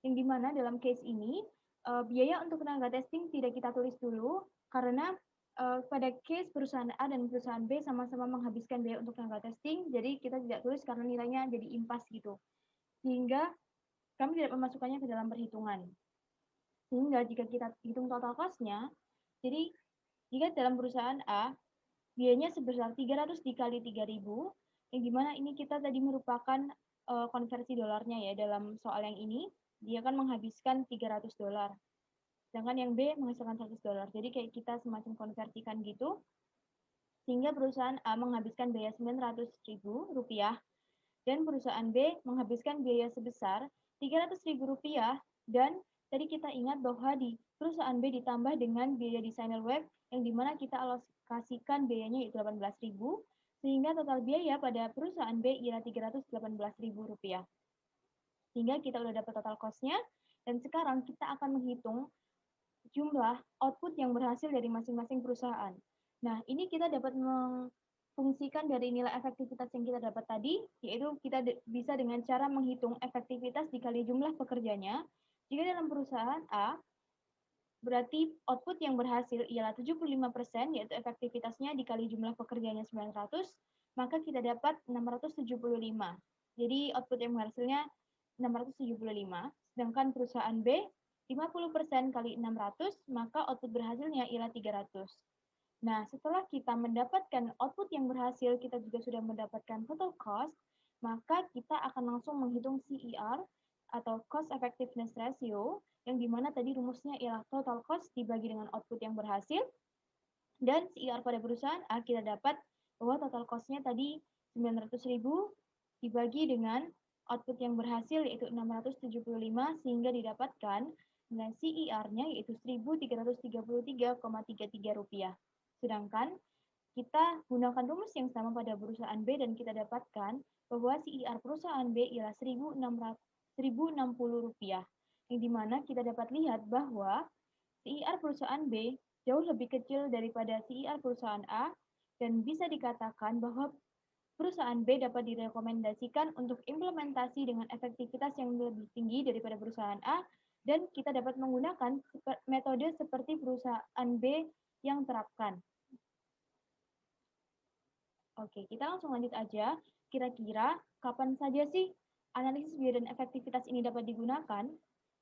Yang dimana dalam case ini, biaya untuk tenaga testing tidak kita tulis dulu, karena pada case perusahaan A dan perusahaan B sama-sama menghabiskan biaya untuk tenaga testing, jadi kita tidak tulis karena nilainya jadi impas gitu. Sehingga kami tidak memasukkannya ke dalam perhitungan. Sehingga jika kita hitung total cost-nya, jadi jika dalam perusahaan A, biayanya sebesar 300 dikali 3.000, yang dimana ini kita tadi merupakan konversi dolarnya ya, dalam soal yang ini, dia akan menghabiskan $300. Sedangkan yang B menghasilkan $100. Jadi kayak kita semacam konversikan gitu, sehingga perusahaan A menghabiskan biaya Rp900.000, dan perusahaan B menghabiskan biaya sebesar Rp300.000, dan tadi kita ingat bahwa di perusahaan B ditambah dengan biaya desainer web, yang dimana kita alokasikan biayanya itu Rp18.000, sehingga total biaya pada perusahaan B ialah Rp318.000. Sehingga kita udah dapat total cost-nya, dan sekarang kita akan menghitung jumlah output yang berhasil dari masing-masing perusahaan. Nah, ini kita dapat fungsikan dari nilai efektivitas yang kita dapat tadi, yaitu kita bisa dengan cara menghitung efektivitas dikali jumlah pekerjanya. Jika dalam perusahaan A, berarti output yang berhasil ialah 75%, yaitu efektivitasnya dikali jumlah pekerjanya 900, maka kita dapat 675. Jadi output yang berhasilnya 675, sedangkan perusahaan B 50% kali 600, maka output berhasilnya ialah 300. Nah, setelah kita mendapatkan output yang berhasil, kita juga sudah mendapatkan total cost, maka kita akan langsung menghitung CER atau Cost Effectiveness Ratio, yang dimana tadi rumusnya ialah total cost dibagi dengan output yang berhasil, dan CER pada perusahaan A kita dapat bahwa total cost-nya tadi 900.000 dibagi dengan output yang berhasil yaitu 675 sehingga didapatkan nilai CER-nya yaitu Rp1.333,33. Sedangkan kita gunakan rumus yang sama pada perusahaan B dan kita dapatkan bahwa CER perusahaan B ialah Rp1.060, yang dimana kita dapat lihat bahwa CER perusahaan B jauh lebih kecil daripada CER perusahaan A dan bisa dikatakan bahwa perusahaan B dapat direkomendasikan untuk implementasi dengan efektivitas yang lebih tinggi daripada perusahaan A dan kita dapat menggunakan metode seperti perusahaan B yang terapkan. Oke, kita langsung lanjut aja. Kira-kira kapan saja sih analisis biaya dan efektivitas ini dapat digunakan?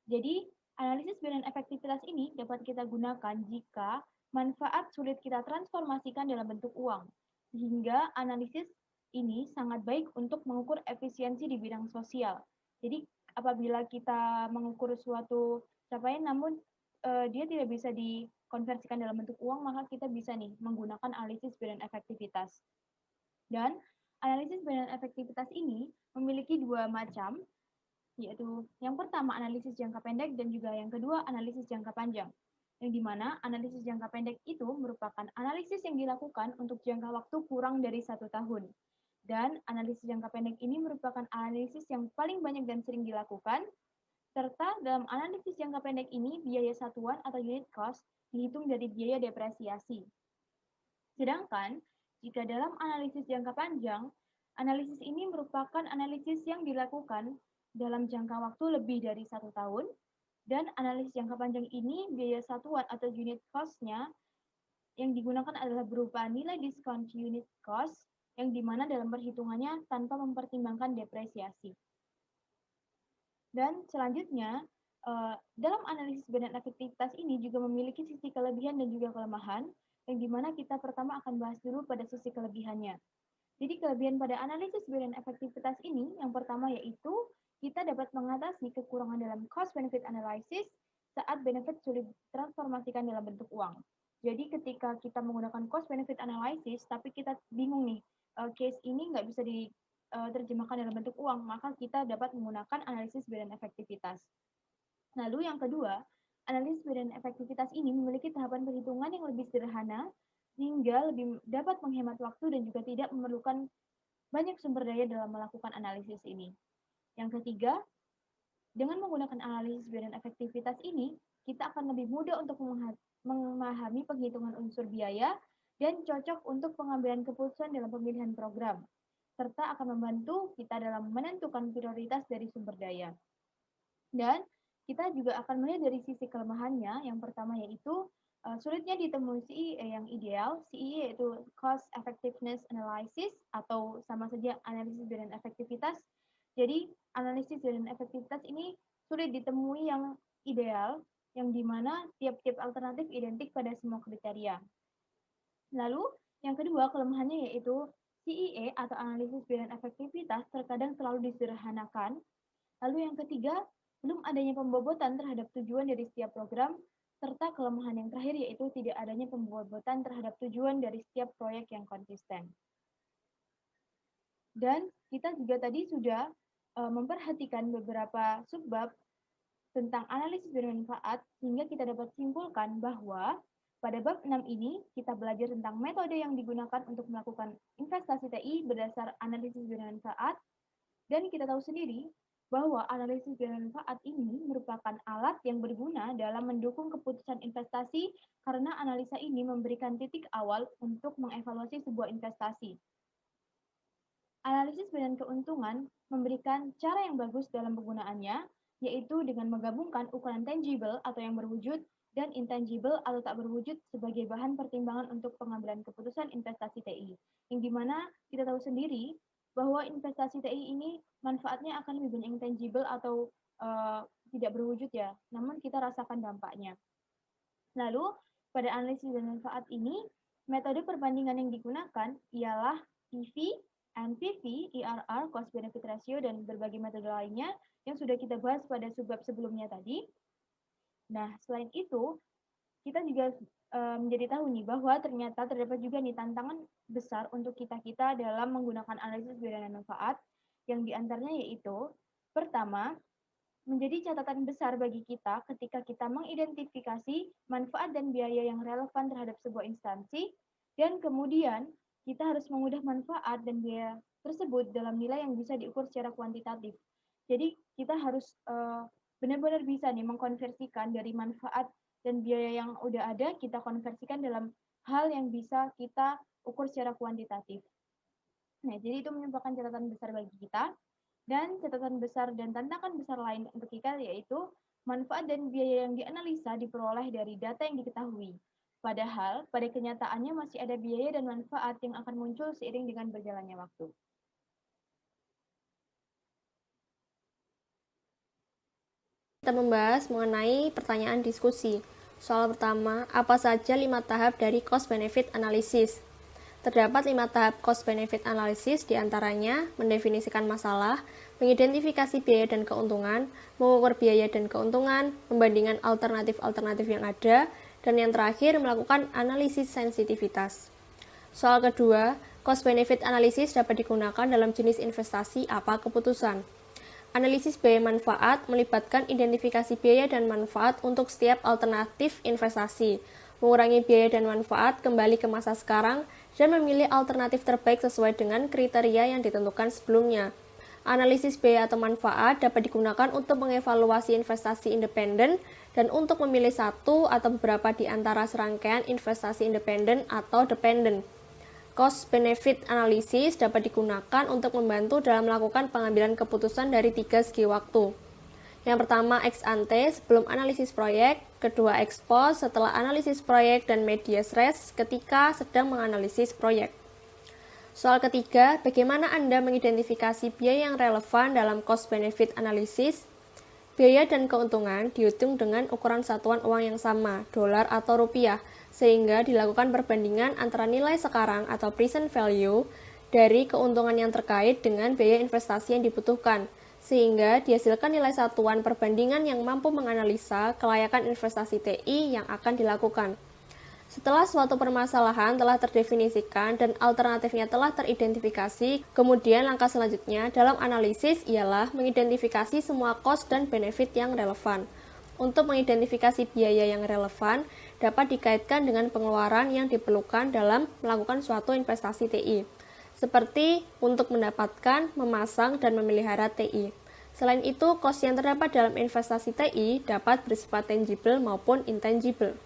Jadi, analisis biaya dan efektivitas ini dapat kita gunakan jika manfaat sulit kita transformasikan dalam bentuk uang. Sehingga analisis ini sangat baik untuk mengukur efisiensi di bidang sosial. Jadi, apabila kita mengukur suatu capaian namun dia tidak bisa dikonversikan dalam bentuk uang, maka kita bisa nih menggunakan analisis biaya dan efektivitas. Dan analisis biaya dan efektivitas ini memiliki dua macam, yaitu yang pertama analisis jangka pendek dan juga yang kedua analisis jangka panjang. Yang dimana analisis jangka pendek itu merupakan analisis yang dilakukan untuk jangka waktu kurang dari 1 tahun. Dan analisis jangka pendek ini merupakan analisis yang paling banyak dan sering dilakukan, serta dalam analisis jangka pendek ini biaya satuan atau unit cost dihitung dari biaya depresiasi. Sedangkan jika dalam analisis jangka panjang, analisis ini merupakan analisis yang dilakukan dalam jangka waktu lebih dari 1 tahun, dan analisis jangka panjang ini biaya satuan atau unit cost-nya yang digunakan adalah berupa nilai diskon unit cost, yang dimana dalam perhitungannya tanpa mempertimbangkan depresiasi. Dan selanjutnya, dalam analisis biaya dan efektivitas ini juga memiliki sisi kelebihan dan juga kelemahan, yang dimana kita pertama akan bahas dulu pada sisi kelebihannya. Jadi kelebihan pada analisis biaya dan efektivitas ini, yang pertama yaitu kita dapat mengatasi kekurangan dalam cost benefit analysis saat benefit sulit ditransformasikan dalam bentuk uang. Jadi ketika kita menggunakan cost benefit analysis, tapi kita bingung nih, case ini nggak bisa diterjemahkan dalam bentuk uang, maka kita dapat menggunakan analisis biaya dan efektivitas. Lalu yang kedua, analisis biaya dan efektivitas ini memiliki tahapan perhitungan yang lebih sederhana, sehingga lebih dapat menghemat waktu dan juga tidak memerlukan banyak sumber daya dalam melakukan analisis ini. Yang ketiga, dengan menggunakan analisis biaya dan efektivitas ini, kita akan lebih mudah untuk memahami penghitungan unsur biaya dan cocok untuk pengambilan keputusan dalam pemilihan program, serta akan membantu kita dalam menentukan prioritas dari sumber daya. Dan kita juga akan melihat dari sisi kelemahannya, yang pertama yaitu sulitnya ditemui CEA yang ideal. CEA yaitu Cost Effectiveness Analysis atau sama saja analisis biaya dan efektivitas. Jadi analisis biaya dan efektivitas ini sulit ditemui yang ideal, yang dimana tiap-tiap alternatif identik pada semua kriteria. Lalu yang kedua kelemahannya yaitu CEA atau analisis biaya dan efektivitas terkadang terlalu disederhanakan. Lalu yang ketiga, belum adanya pembobotan terhadap tujuan dari setiap program, serta kelemahan yang terakhir yaitu tidak adanya pembobotan terhadap tujuan dari setiap proyek yang konsisten. Dan kita juga tadi sudah memperhatikan beberapa subbab tentang analisis bermanfaat, sehingga kita dapat simpulkan bahwa pada bab 6 ini kita belajar tentang metode yang digunakan untuk melakukan investasi TI berdasar analisis bermanfaat, dan kita tahu sendiri bahwa analisis bermanfaat ini merupakan alat yang berguna dalam mendukung keputusan investasi karena analisa ini memberikan titik awal untuk mengevaluasi sebuah investasi. Analisis dan keuntungan memberikan cara yang bagus dalam penggunaannya, yaitu dengan menggabungkan ukuran tangible atau yang berwujud dan intangible atau tak berwujud sebagai bahan pertimbangan untuk pengambilan keputusan investasi TI. Yang dimana kita tahu sendiri bahwa investasi TI ini manfaatnya akan lebih banyak intangible atau tidak berwujud ya, namun kita rasakan dampaknya. Lalu pada analisis dan manfaat ini Metode perbandingan yang digunakan ialah PV, NPV, IRR, Cost Benefit Ratio, dan berbagai metode lainnya yang sudah kita bahas pada subbab sebelumnya tadi. Nah, selain itu, kita juga menjadi tahu nih bahwa ternyata terdapat juga nih tantangan besar untuk kita-kita dalam menggunakan analisis biaya dan manfaat, yang diantaranya yaitu, pertama, menjadi catatan besar bagi kita ketika kita mengidentifikasi manfaat dan biaya yang relevan terhadap sebuah instansi, dan kemudian kita harus mengubah manfaat dan biaya tersebut dalam nilai yang bisa diukur secara kuantitatif. Jadi kita harus benar-benar bisa nih mengkonversikan dari manfaat dan biaya yang udah ada, kita konversikan dalam hal yang bisa kita ukur secara kuantitatif. Nah, jadi itu merupakan catatan besar bagi kita. Dan catatan besar dan tantangan besar lain untuk kita yaitu manfaat dan biaya yang dianalisa diperoleh dari data yang diketahui. Padahal pada kenyataannya masih ada biaya dan manfaat yang akan muncul seiring dengan berjalannya waktu. Kita membahas mengenai pertanyaan diskusi. Soal pertama, apa saja 5 tahap dari cost benefit analysis? Terdapat 5 tahap cost benefit analysis, diantaranya mendefinisikan masalah, mengidentifikasi biaya dan keuntungan, mengukur biaya dan keuntungan, membandingkan alternatif-alternatif yang ada, dan yang terakhir melakukan analisis sensitivitas. Soal kedua, cost benefit analysis dapat digunakan dalam jenis investasi apa keputusan. Analisis biaya manfaat melibatkan identifikasi biaya dan manfaat untuk setiap alternatif investasi, mengurangi biaya dan manfaat kembali ke masa sekarang, dan memilih alternatif terbaik sesuai dengan kriteria yang ditentukan sebelumnya. Analisis biaya atau manfaat dapat digunakan untuk mengevaluasi investasi independen dan untuk memilih satu atau beberapa di antara serangkaian investasi independen atau dependen. Cost benefit analysis dapat digunakan untuk membantu dalam melakukan pengambilan keputusan dari 3 segi waktu. Yang pertama ex ante sebelum analisis proyek, kedua ex post setelah analisis proyek, dan medias res ketika sedang menganalisis proyek. Soal ketiga, bagaimana Anda mengidentifikasi biaya yang relevan dalam cost benefit analysis? Biaya dan keuntungan dihitung dengan ukuran satuan uang yang sama, dolar atau rupiah, sehingga dilakukan perbandingan antara nilai sekarang atau present value dari keuntungan yang terkait dengan biaya investasi yang dibutuhkan, sehingga dihasilkan nilai satuan perbandingan yang mampu menganalisa kelayakan investasi TI yang akan dilakukan. Setelah suatu permasalahan telah terdefinisikan dan alternatifnya telah teridentifikasi, kemudian langkah selanjutnya dalam analisis ialah mengidentifikasi semua cost dan benefit yang relevan. Untuk mengidentifikasi biaya yang relevan, dapat dikaitkan dengan pengeluaran yang diperlukan dalam melakukan suatu investasi TI, seperti untuk mendapatkan, memasang, dan memelihara TI. Selain itu, cost yang terdapat dalam investasi TI dapat bersifat tangible maupun intangible.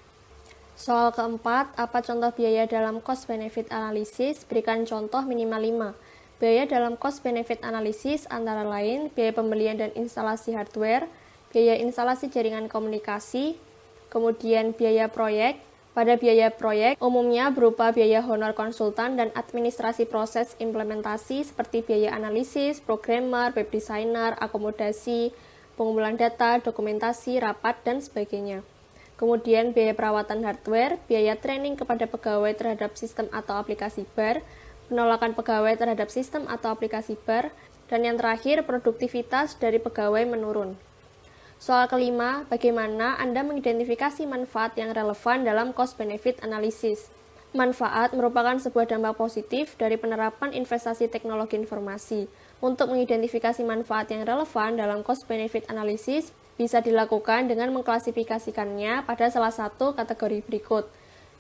Soal keempat, apa contoh biaya dalam cost benefit analysis? Berikan contoh minimal 5. Biaya dalam cost benefit analysis antara lain biaya pembelian dan instalasi hardware, biaya instalasi jaringan komunikasi, kemudian biaya proyek. Pada biaya proyek, umumnya berupa biaya honor konsultan dan administrasi proses implementasi seperti biaya analisis, programmer, web designer, akomodasi, pengumpulan data, dokumentasi, rapat, dan sebagainya. Kemudian biaya perawatan hardware, biaya training kepada pegawai terhadap sistem atau aplikasi BAR, penolakan pegawai terhadap sistem atau aplikasi BAR, dan yang terakhir produktivitas dari pegawai menurun. Soal kelima, bagaimana Anda mengidentifikasi manfaat yang relevan dalam cost benefit analysis? Manfaat merupakan sebuah dampak positif dari penerapan investasi teknologi informasi. Untuk mengidentifikasi manfaat yang relevan dalam cost benefit analysis, bisa dilakukan dengan mengklasifikasikannya pada salah satu kategori berikut.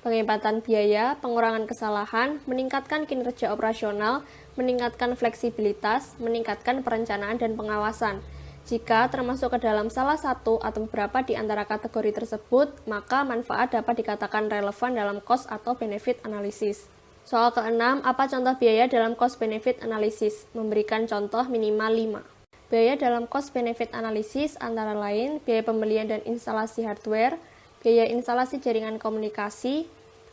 Penghematan biaya, pengurangan kesalahan, meningkatkan kinerja operasional, meningkatkan fleksibilitas, meningkatkan perencanaan dan pengawasan. Jika termasuk ke dalam salah satu atau beberapa di antara kategori tersebut, maka manfaat dapat dikatakan relevan dalam cost atau benefit analysis. Soal keenam, apa contoh biaya dalam cost benefit analysis? Memberikan contoh minimal 5. Biaya dalam cost benefit analysis antara lain biaya pembelian dan instalasi hardware, biaya instalasi jaringan komunikasi,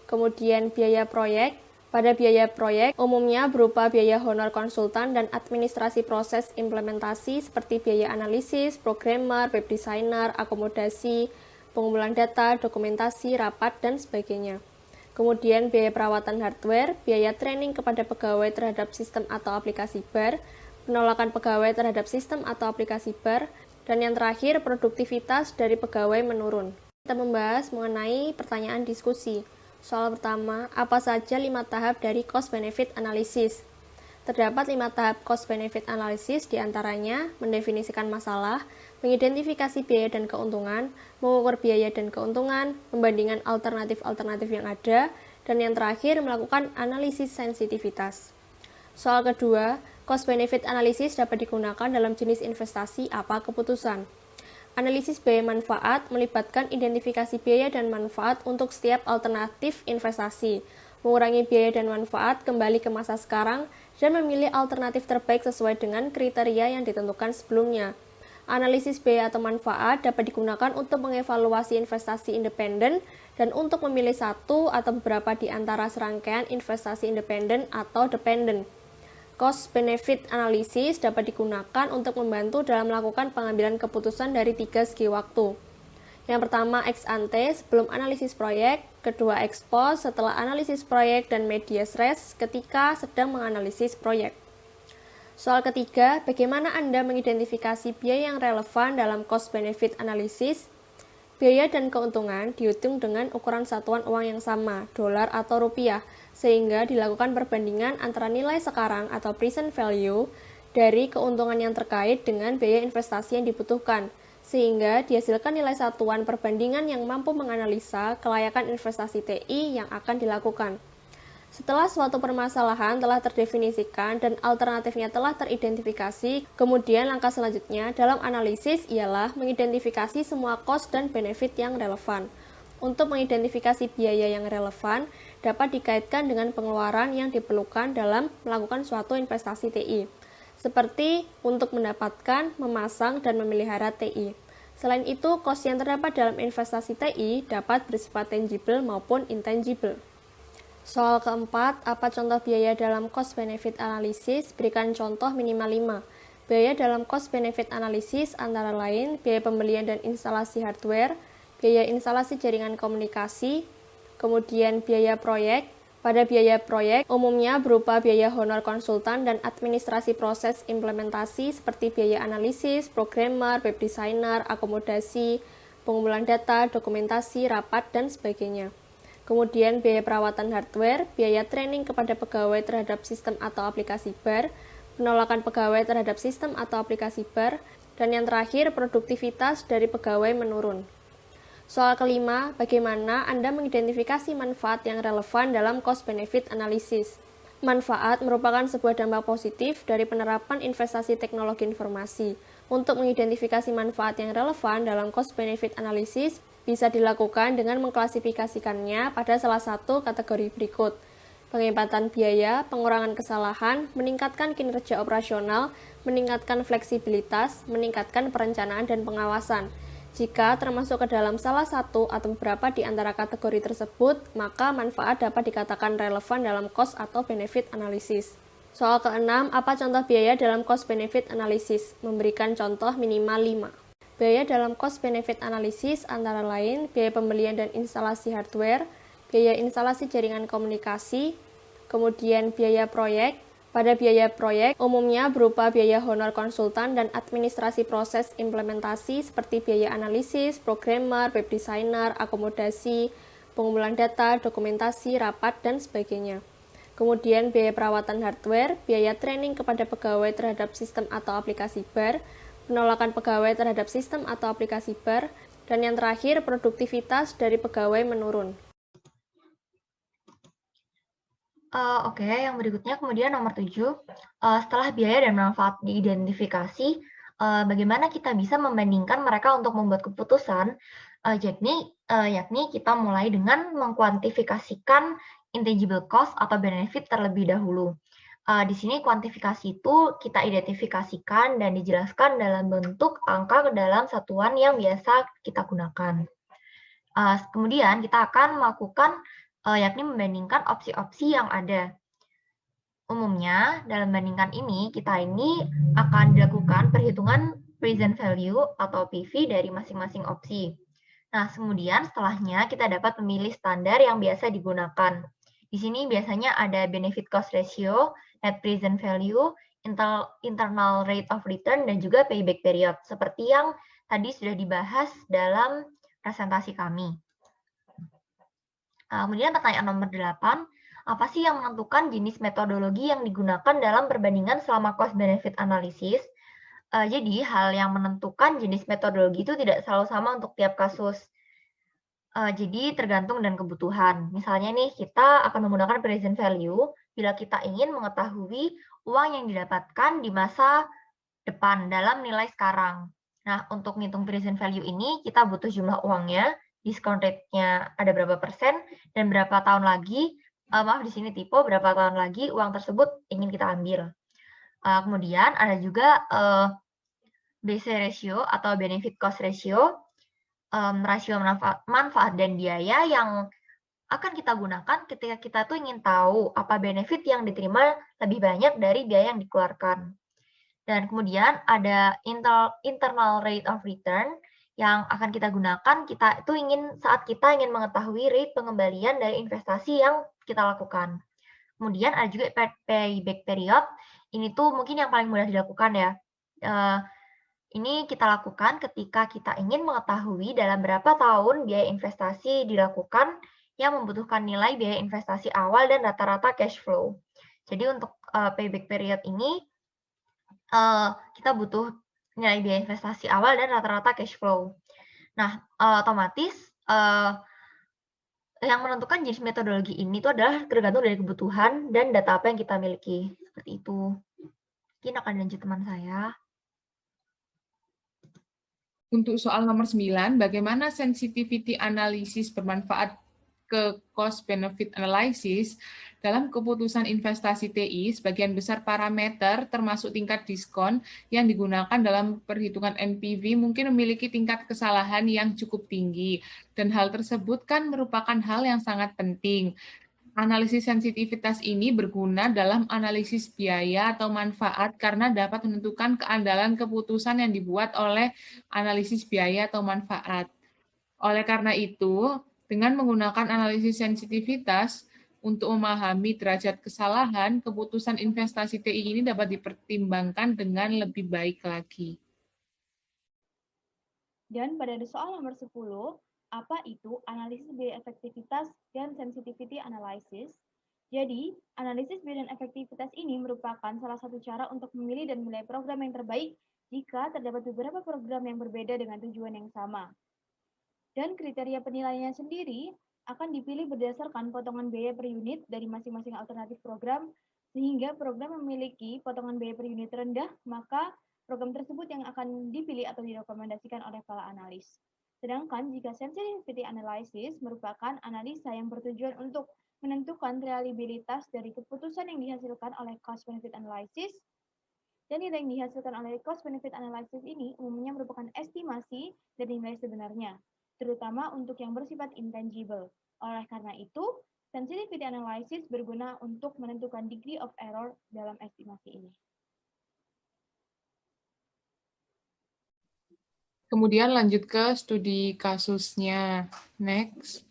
kemudian biaya proyek. Pada biaya proyek, umumnya berupa biaya honor konsultan dan administrasi proses implementasi seperti biaya analisis, programmer, web designer, akomodasi, pengumpulan data, dokumentasi, rapat, dan sebagainya. Kemudian biaya perawatan hardware, biaya training kepada pegawai terhadap sistem atau aplikasi bar, penolakan pegawai terhadap sistem atau aplikasi bar, dan yang terakhir produktivitas dari pegawai menurun. Kita membahas mengenai pertanyaan diskusi. Soal pertama, apa saja 5 tahap dari cost-benefit analysis? Terdapat 5 tahap cost-benefit analysis, diantaranya mendefinisikan masalah, mengidentifikasi biaya dan keuntungan, mengukur biaya dan keuntungan, membandingkan alternatif-alternatif yang ada, dan yang terakhir melakukan analisis sensitivitas. Soal kedua, cost-benefit analysis dapat digunakan dalam jenis investasi apa keputusan. Analisis biaya manfaat melibatkan identifikasi biaya dan manfaat untuk setiap alternatif investasi, mengurangi biaya dan manfaat kembali ke masa sekarang, dan memilih alternatif terbaik sesuai dengan kriteria yang ditentukan sebelumnya. Analisis biaya atau manfaat dapat digunakan untuk mengevaluasi investasi independen dan untuk memilih satu atau beberapa di antara serangkaian investasi independen atau dependen. Cost-benefit analysis dapat digunakan untuk membantu dalam melakukan pengambilan keputusan dari 3 segi waktu. Yang pertama ex ante sebelum analisis proyek, kedua ex post setelah analisis proyek, dan medias res ketika sedang menganalisis proyek. Soal ketiga, bagaimana Anda mengidentifikasi biaya yang relevan dalam cost-benefit analysis? Biaya dan keuntungan dihitung dengan ukuran satuan uang yang sama, dolar atau rupiah, sehingga dilakukan perbandingan antara nilai sekarang atau present value dari keuntungan yang terkait dengan biaya investasi yang dibutuhkan, sehingga dihasilkan nilai satuan perbandingan yang mampu menganalisa kelayakan investasi TI yang akan dilakukan. Setelah suatu permasalahan telah terdefinisikan dan alternatifnya telah teridentifikasi, kemudian langkah selanjutnya dalam analisis ialah mengidentifikasi semua cost dan benefit yang relevan. Untuk mengidentifikasi biaya yang relevan, dapat dikaitkan dengan pengeluaran yang diperlukan dalam melakukan suatu investasi TI, seperti untuk mendapatkan, memasang, dan memelihara TI. Selain itu, cost yang terdapat dalam investasi TI dapat bersifat tangible maupun intangible. Soal keempat, apa contoh biaya dalam cost-benefit analysis? Berikan contoh minimal 5. Biaya dalam cost-benefit analysis antara lain biaya pembelian dan instalasi hardware, biaya instalasi jaringan komunikasi, kemudian biaya proyek. Pada biaya proyek, umumnya berupa biaya honor konsultan dan administrasi proses implementasi seperti biaya analisis, programmer, web designer, akomodasi, pengumpulan data, dokumentasi, rapat, dan sebagainya. Kemudian biaya perawatan hardware, biaya training kepada pegawai terhadap sistem atau aplikasi bar, penolakan pegawai terhadap sistem atau aplikasi bar, dan yang terakhir produktivitas dari pegawai menurun. Soal kelima, bagaimana Anda mengidentifikasi manfaat yang relevan dalam cost-benefit analysis? Manfaat merupakan sebuah dampak positif dari penerapan investasi teknologi informasi. Untuk mengidentifikasi manfaat yang relevan dalam cost-benefit analysis, bisa dilakukan dengan mengklasifikasikannya pada salah satu kategori berikut. Penghematan biaya, pengurangan kesalahan, meningkatkan kinerja operasional, meningkatkan fleksibilitas, meningkatkan perencanaan dan pengawasan. Jika termasuk ke dalam salah satu atau beberapa di antara kategori tersebut, maka manfaat dapat dikatakan relevan dalam cost atau benefit analysis. Soal keenam, apa contoh biaya dalam cost-benefit analysis? Memberikan contoh minimal 5. Biaya dalam cost-benefit analysis antara lain biaya pembelian dan instalasi hardware, biaya instalasi jaringan komunikasi, kemudian biaya proyek. Pada biaya proyek, umumnya berupa biaya honor konsultan dan administrasi proses implementasi seperti biaya analisis, programmer, web designer, akomodasi, pengumpulan data, dokumentasi, rapat, dan sebagainya. Kemudian biaya perawatan hardware, biaya training kepada pegawai terhadap sistem atau aplikasi bar, penolakan pegawai terhadap sistem atau aplikasi bar, dan yang terakhir produktivitas dari pegawai menurun. Oke, yang berikutnya kemudian nomor 7, setelah biaya dan manfaat diidentifikasi, bagaimana kita bisa membandingkan mereka untuk membuat keputusan, yakni kita mulai dengan mengkuantifikasikan intangible cost atau benefit terlebih dahulu. Di sini kuantifikasi itu kita identifikasikan dan dijelaskan dalam bentuk angka dalam satuan yang biasa kita gunakan. Kemudian kita akan melakukan yakni membandingkan opsi-opsi yang ada. Umumnya dalam bandingkan ini akan dilakukan perhitungan present value atau PV dari masing-masing opsi. Nah, kemudian setelahnya kita dapat memilih standar yang biasa digunakan. Di sini biasanya ada benefit cost ratio, net present value, internal rate of return, dan juga payback period, seperti yang tadi sudah dibahas dalam presentasi kami. Kemudian pertanyaan nomor 8, apa sih yang menentukan jenis metodologi yang digunakan dalam perbandingan selama cost-benefit analysis? Jadi, hal yang menentukan jenis metodologi itu tidak selalu sama untuk tiap kasus. Jadi tergantung dan kebutuhan. Misalnya nih, kita akan menggunakan present value bila kita ingin mengetahui uang yang didapatkan di masa depan dalam nilai sekarang. Nah, untuk ngitung present value ini, kita butuh jumlah uangnya, discount rate-nya ada berapa persen, dan berapa tahun lagi, maaf di sini tipe, berapa tahun lagi uang tersebut ingin kita ambil. Kemudian ada juga BC ratio atau benefit cost ratio, rasio manfaat dan biaya yang akan kita gunakan ketika kita tuh ingin tahu apa benefit yang diterima lebih banyak dari biaya yang dikeluarkan. Dan kemudian ada internal rate of return yang akan kita gunakan saat kita ingin mengetahui rate pengembalian dari investasi yang kita lakukan. Kemudian ada juga payback period. Ini tuh mungkin yang paling mudah dilakukan ya. Ini kita lakukan ketika kita ingin mengetahui dalam berapa tahun biaya investasi dilakukan yang membutuhkan nilai biaya investasi awal dan rata-rata cash flow. Jadi untuk payback period ini, kita butuh nilai biaya investasi awal dan rata-rata cash flow. Nah, otomatis yang menentukan jenis metodologi ini itu adalah tergantung dari kebutuhan dan data apa yang kita miliki. Seperti itu. Mungkin akan lanjut teman saya. Untuk soal nomor 9, bagaimana sensitivity analysis bermanfaat ke cost benefit analysis? Dalam keputusan investasi TI, sebagian besar parameter termasuk tingkat diskon yang digunakan dalam perhitungan NPV mungkin memiliki tingkat kesalahan yang cukup tinggi, dan hal tersebut kan merupakan hal yang sangat penting. Analisis sensitivitas ini berguna dalam analisis biaya atau manfaat karena dapat menentukan keandalan keputusan yang dibuat oleh analisis biaya atau manfaat. Oleh karena itu, dengan menggunakan analisis sensitivitas untuk memahami derajat kesalahan, keputusan investasi TI ini dapat dipertimbangkan dengan lebih baik lagi. Dan pada soal nomor 10, apa itu analisis biaya efektivitas dan sensitivity analysis? Jadi, analisis biaya dan efektivitas ini merupakan salah satu cara untuk memilih dan menilai program yang terbaik jika terdapat beberapa program yang berbeda dengan tujuan yang sama. Dan kriteria penilaiannya sendiri akan dipilih berdasarkan potongan biaya per unit dari masing-masing alternatif program, sehingga program memiliki potongan biaya per unit rendah, maka program tersebut yang akan dipilih atau direkomendasikan oleh para analis. Sedangkan jika sensitivity analysis merupakan analisa yang bertujuan untuk menentukan reliabilitas dari keputusan yang dihasilkan oleh cost-benefit analysis, dan nilai yang dihasilkan oleh cost-benefit analysis ini umumnya merupakan estimasi dari nilai sebenarnya, terutama untuk yang bersifat intangible. Oleh karena itu, sensitivity analysis berguna untuk menentukan degree of error dalam estimasi ini. Kemudian lanjut ke studi kasusnya. Next.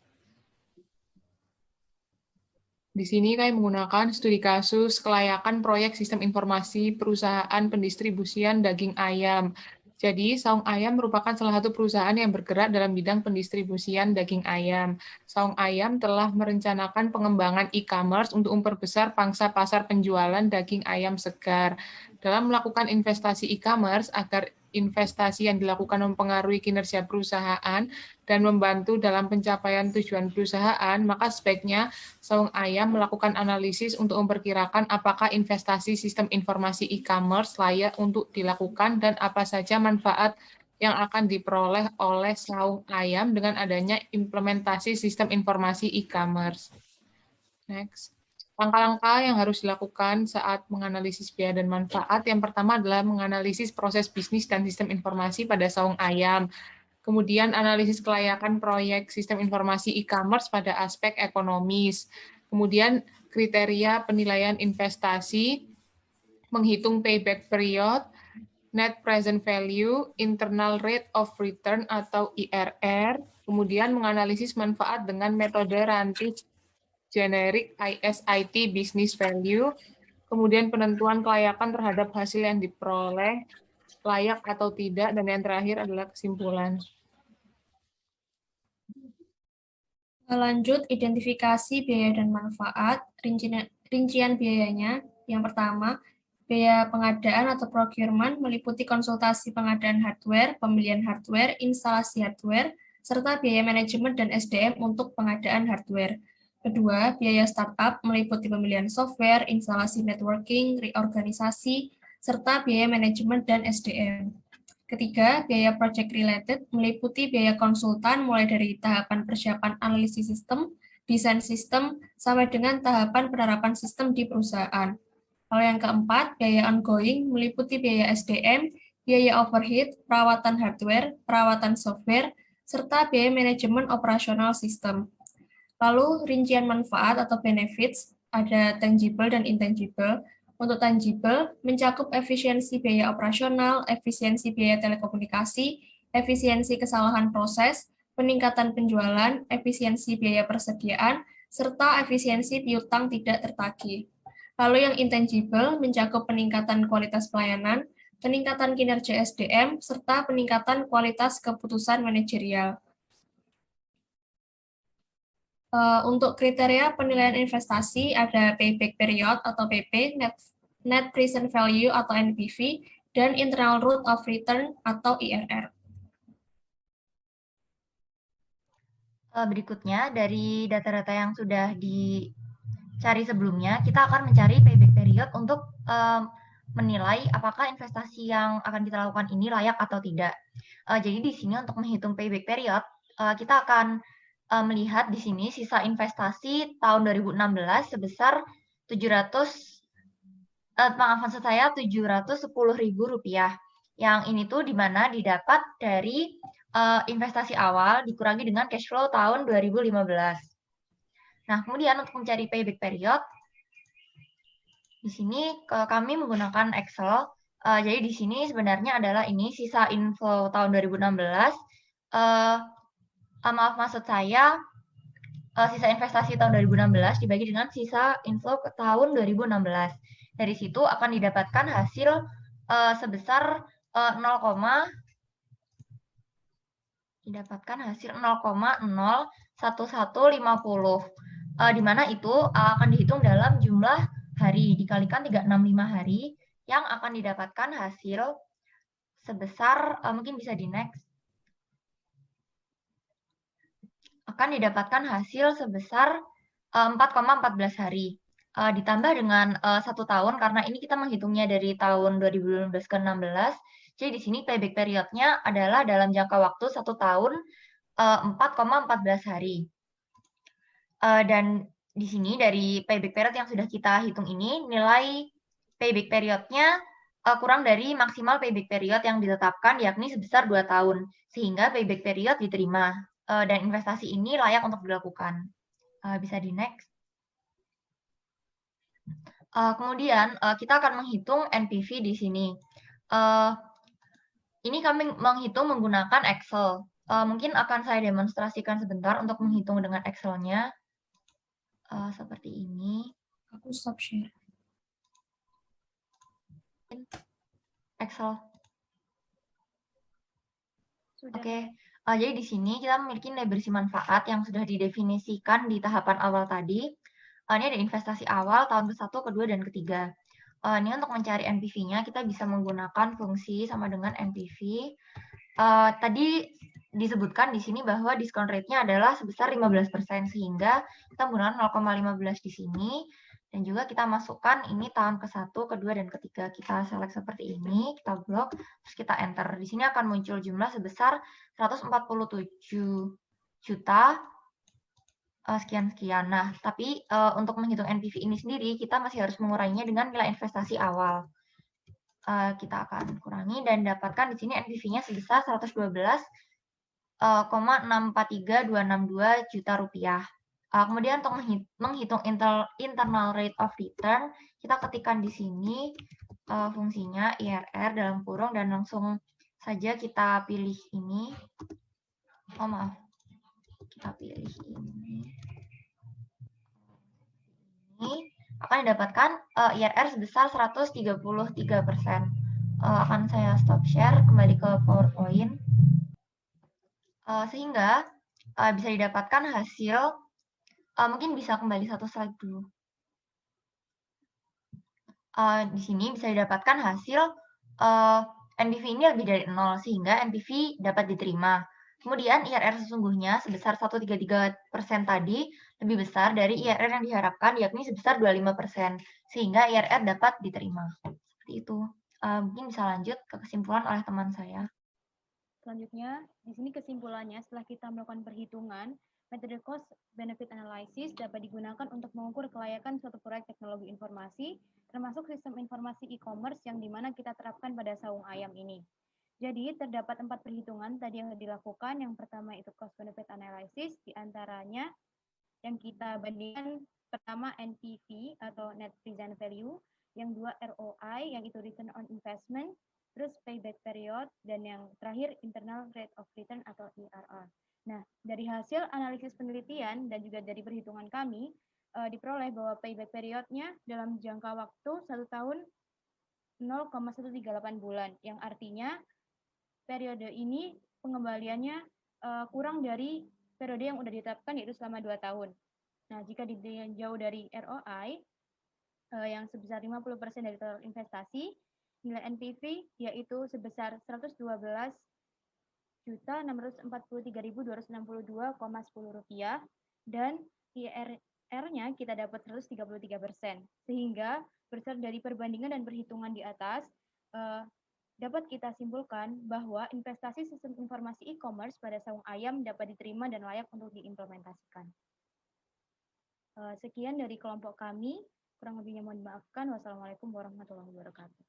Di sini kami menggunakan studi kasus kelayakan proyek sistem informasi perusahaan pendistribusian daging ayam. Jadi, Saung Ayam merupakan salah satu perusahaan yang bergerak dalam bidang pendistribusian daging ayam. Saung Ayam telah merencanakan pengembangan e-commerce untuk memperbesar pangsa pasar penjualan daging ayam segar. Dalam melakukan investasi e-commerce agar investasi yang dilakukan mempengaruhi kinerja perusahaan dan membantu dalam pencapaian tujuan perusahaan, maka sebaiknya Saung Ayam melakukan analisis untuk memperkirakan apakah investasi sistem informasi e-commerce layak untuk dilakukan dan apa saja manfaat yang akan diperoleh oleh Saung Ayam dengan adanya implementasi sistem informasi e-commerce. Next. Langkah-langkah yang harus dilakukan saat menganalisis biaya dan manfaat. Yang pertama adalah menganalisis proses bisnis dan sistem informasi pada Saung Ayam. Kemudian analisis kelayakan proyek sistem informasi e-commerce pada aspek ekonomis. Kemudian kriteria penilaian investasi, menghitung payback period, net present value, internal rate of return atau IRR, kemudian menganalisis manfaat dengan metode Rantage Generic ISIT Business Value, kemudian penentuan kelayakan terhadap hasil yang diperoleh, layak atau tidak, dan yang terakhir adalah kesimpulan. Lanjut, identifikasi biaya dan manfaat, rincian biayanya. Yang pertama, biaya pengadaan atau procurement meliputi konsultasi pengadaan hardware, pembelian hardware, instalasi hardware, serta biaya manajemen dan SDM untuk pengadaan hardware. Kedua, biaya startup meliputi pembelian software, instalasi networking, reorganisasi, serta biaya manajemen dan SDM. Ketiga, biaya project related meliputi biaya konsultan mulai dari tahapan persiapan analisis sistem, desain sistem, sampai dengan tahapan penerapan sistem di perusahaan. Lalu yang keempat, biaya ongoing meliputi biaya SDM, biaya overhead, perawatan hardware, perawatan software, serta biaya manajemen operasional sistem. Lalu rincian manfaat atau benefits, ada tangible dan intangible. Untuk tangible, mencakup efisiensi biaya operasional, efisiensi biaya telekomunikasi, efisiensi kesalahan proses, peningkatan penjualan, efisiensi biaya persediaan, serta efisiensi piutang tidak tertagih. Lalu yang intangible mencakup peningkatan kualitas pelayanan, peningkatan kinerja SDM, serta peningkatan kualitas keputusan manajerial. Untuk kriteria penilaian investasi ada payback period atau PP, net present value atau NPV, dan internal rate of return atau IRR. Berikutnya, dari data-data yang sudah dicari sebelumnya, kita akan mencari payback period untuk menilai apakah investasi yang akan kita lakukan ini layak atau tidak. Jadi di sini untuk menghitung payback period, kita akan melihat di sini sisa investasi tahun 2016 sebesar 710.000 rupiah. Yang ini tuh dimana didapat dari investasi awal dikurangi dengan cash flow tahun 2015. Nah, kemudian untuk mencari payback period, di sini kami menggunakan Excel. Jadi di sini sebenarnya adalah ini sisa inflow tahun 2016. Maaf, maksud saya sisa investasi tahun 2016 dibagi dengan sisa inflow ke tahun 2016. Dari situ akan didapatkan hasil sebesar 0,01150, di mana itu akan dihitung dalam jumlah hari dikalikan 365 hari yang akan didapatkan hasil sebesar mungkin bisa di next, akan didapatkan hasil sebesar 4,14 hari. Ditambah dengan 1 tahun, karena ini kita menghitungnya dari tahun 2015 ke 16, jadi di sini payback periodnya adalah dalam jangka waktu 1 tahun 4,14 hari. Dan di sini dari payback period yang sudah kita hitung ini, nilai payback periodnya kurang dari maksimal payback period yang ditetapkan, yakni sebesar 2 tahun, sehingga payback period diterima. Dan investasi ini layak untuk dilakukan. Bisa di next. Kemudian kita akan menghitung NPV di sini. Ini kami menghitung menggunakan Excel. Mungkin akan saya demonstrasikan sebentar untuk menghitung dengan Excel-nya. Seperti ini. Aku stop share. Excel. Sudah. Oke. Jadi di sini kita memiliki nilai bersih manfaat yang sudah didefinisikan di tahapan awal tadi. Ini ada investasi awal tahun ke-1, ke-2, dan ke-3. Ini untuk mencari NPV-nya kita bisa menggunakan fungsi sama dengan NPV. Tadi disebutkan di sini bahwa diskon rate-nya adalah sebesar 15%, sehingga kita menggunakan 0,15 di sini. Dan juga kita masukkan ini tahun ke-1, ke-2, dan ke-3. Kita select seperti ini, kita blok, terus kita enter. Di sini akan muncul jumlah sebesar 147 juta sekian-sekian. Nah, tapi untuk menghitung NPV ini sendiri, kita masih harus menguranginya dengan nilai investasi awal. Kita akan kurangi dan dapatkan di sini NPV-nya sebesar 112,643262 juta rupiah. Kemudian untuk menghitung internal rate of return, kita ketikkan di sini fungsinya IRR dalam kurung dan langsung saja kita pilih ini. Oh maaf, kita pilih ini. Ini akan didapatkan IRR sebesar 133%. Akan saya stop share, kembali ke PowerPoint. Sehingga bisa didapatkan hasil, mungkin bisa kembali satu slide dulu. Di sini bisa didapatkan hasil NPV ini lebih dari 0, sehingga NPV dapat diterima. Kemudian IRR sesungguhnya sebesar 133% tadi lebih besar dari IRR yang diharapkan, yakni sebesar 25%, sehingga IRR dapat diterima. Seperti itu. Mungkin bisa lanjut ke kesimpulan oleh teman saya. Selanjutnya, di sini kesimpulannya setelah kita melakukan perhitungan, metode cost benefit analysis dapat digunakan untuk mengukur kelayakan suatu proyek teknologi informasi, termasuk sistem informasi e-commerce yang dimana kita terapkan pada saung ayam ini. Jadi, terdapat 4 perhitungan tadi yang dilakukan. Yang pertama itu cost benefit analysis, diantaranya yang kita bandingkan pertama NPV atau net present value, yang dua ROI, yang itu return on investment, terus payback period, dan yang terakhir internal rate of return atau IRR. Nah, dari hasil analisis penelitian dan juga dari perhitungan kami, diperoleh bahwa payback periodnya dalam jangka waktu 1 tahun 0,138 bulan, yang artinya periode ini pengembaliannya kurang dari periode yang sudah ditetapkan, yaitu selama 2 tahun. Nah, jika ditinjau dari ROI yang sebesar 50% dari total investasi, nilai NPV yaitu sebesar 112.643.262,10 rupiah, dan IRR-nya kita dapat 133%, sehingga berdasar dari perbandingan dan perhitungan di atas, dapat kita simpulkan bahwa investasi sistem informasi e-commerce pada saung ayam dapat diterima dan layak untuk diimplementasikan. Sekian dari kelompok kami, kurang lebihnya mohon dimaafkan. Wassalamualaikum warahmatullahi wabarakatuh.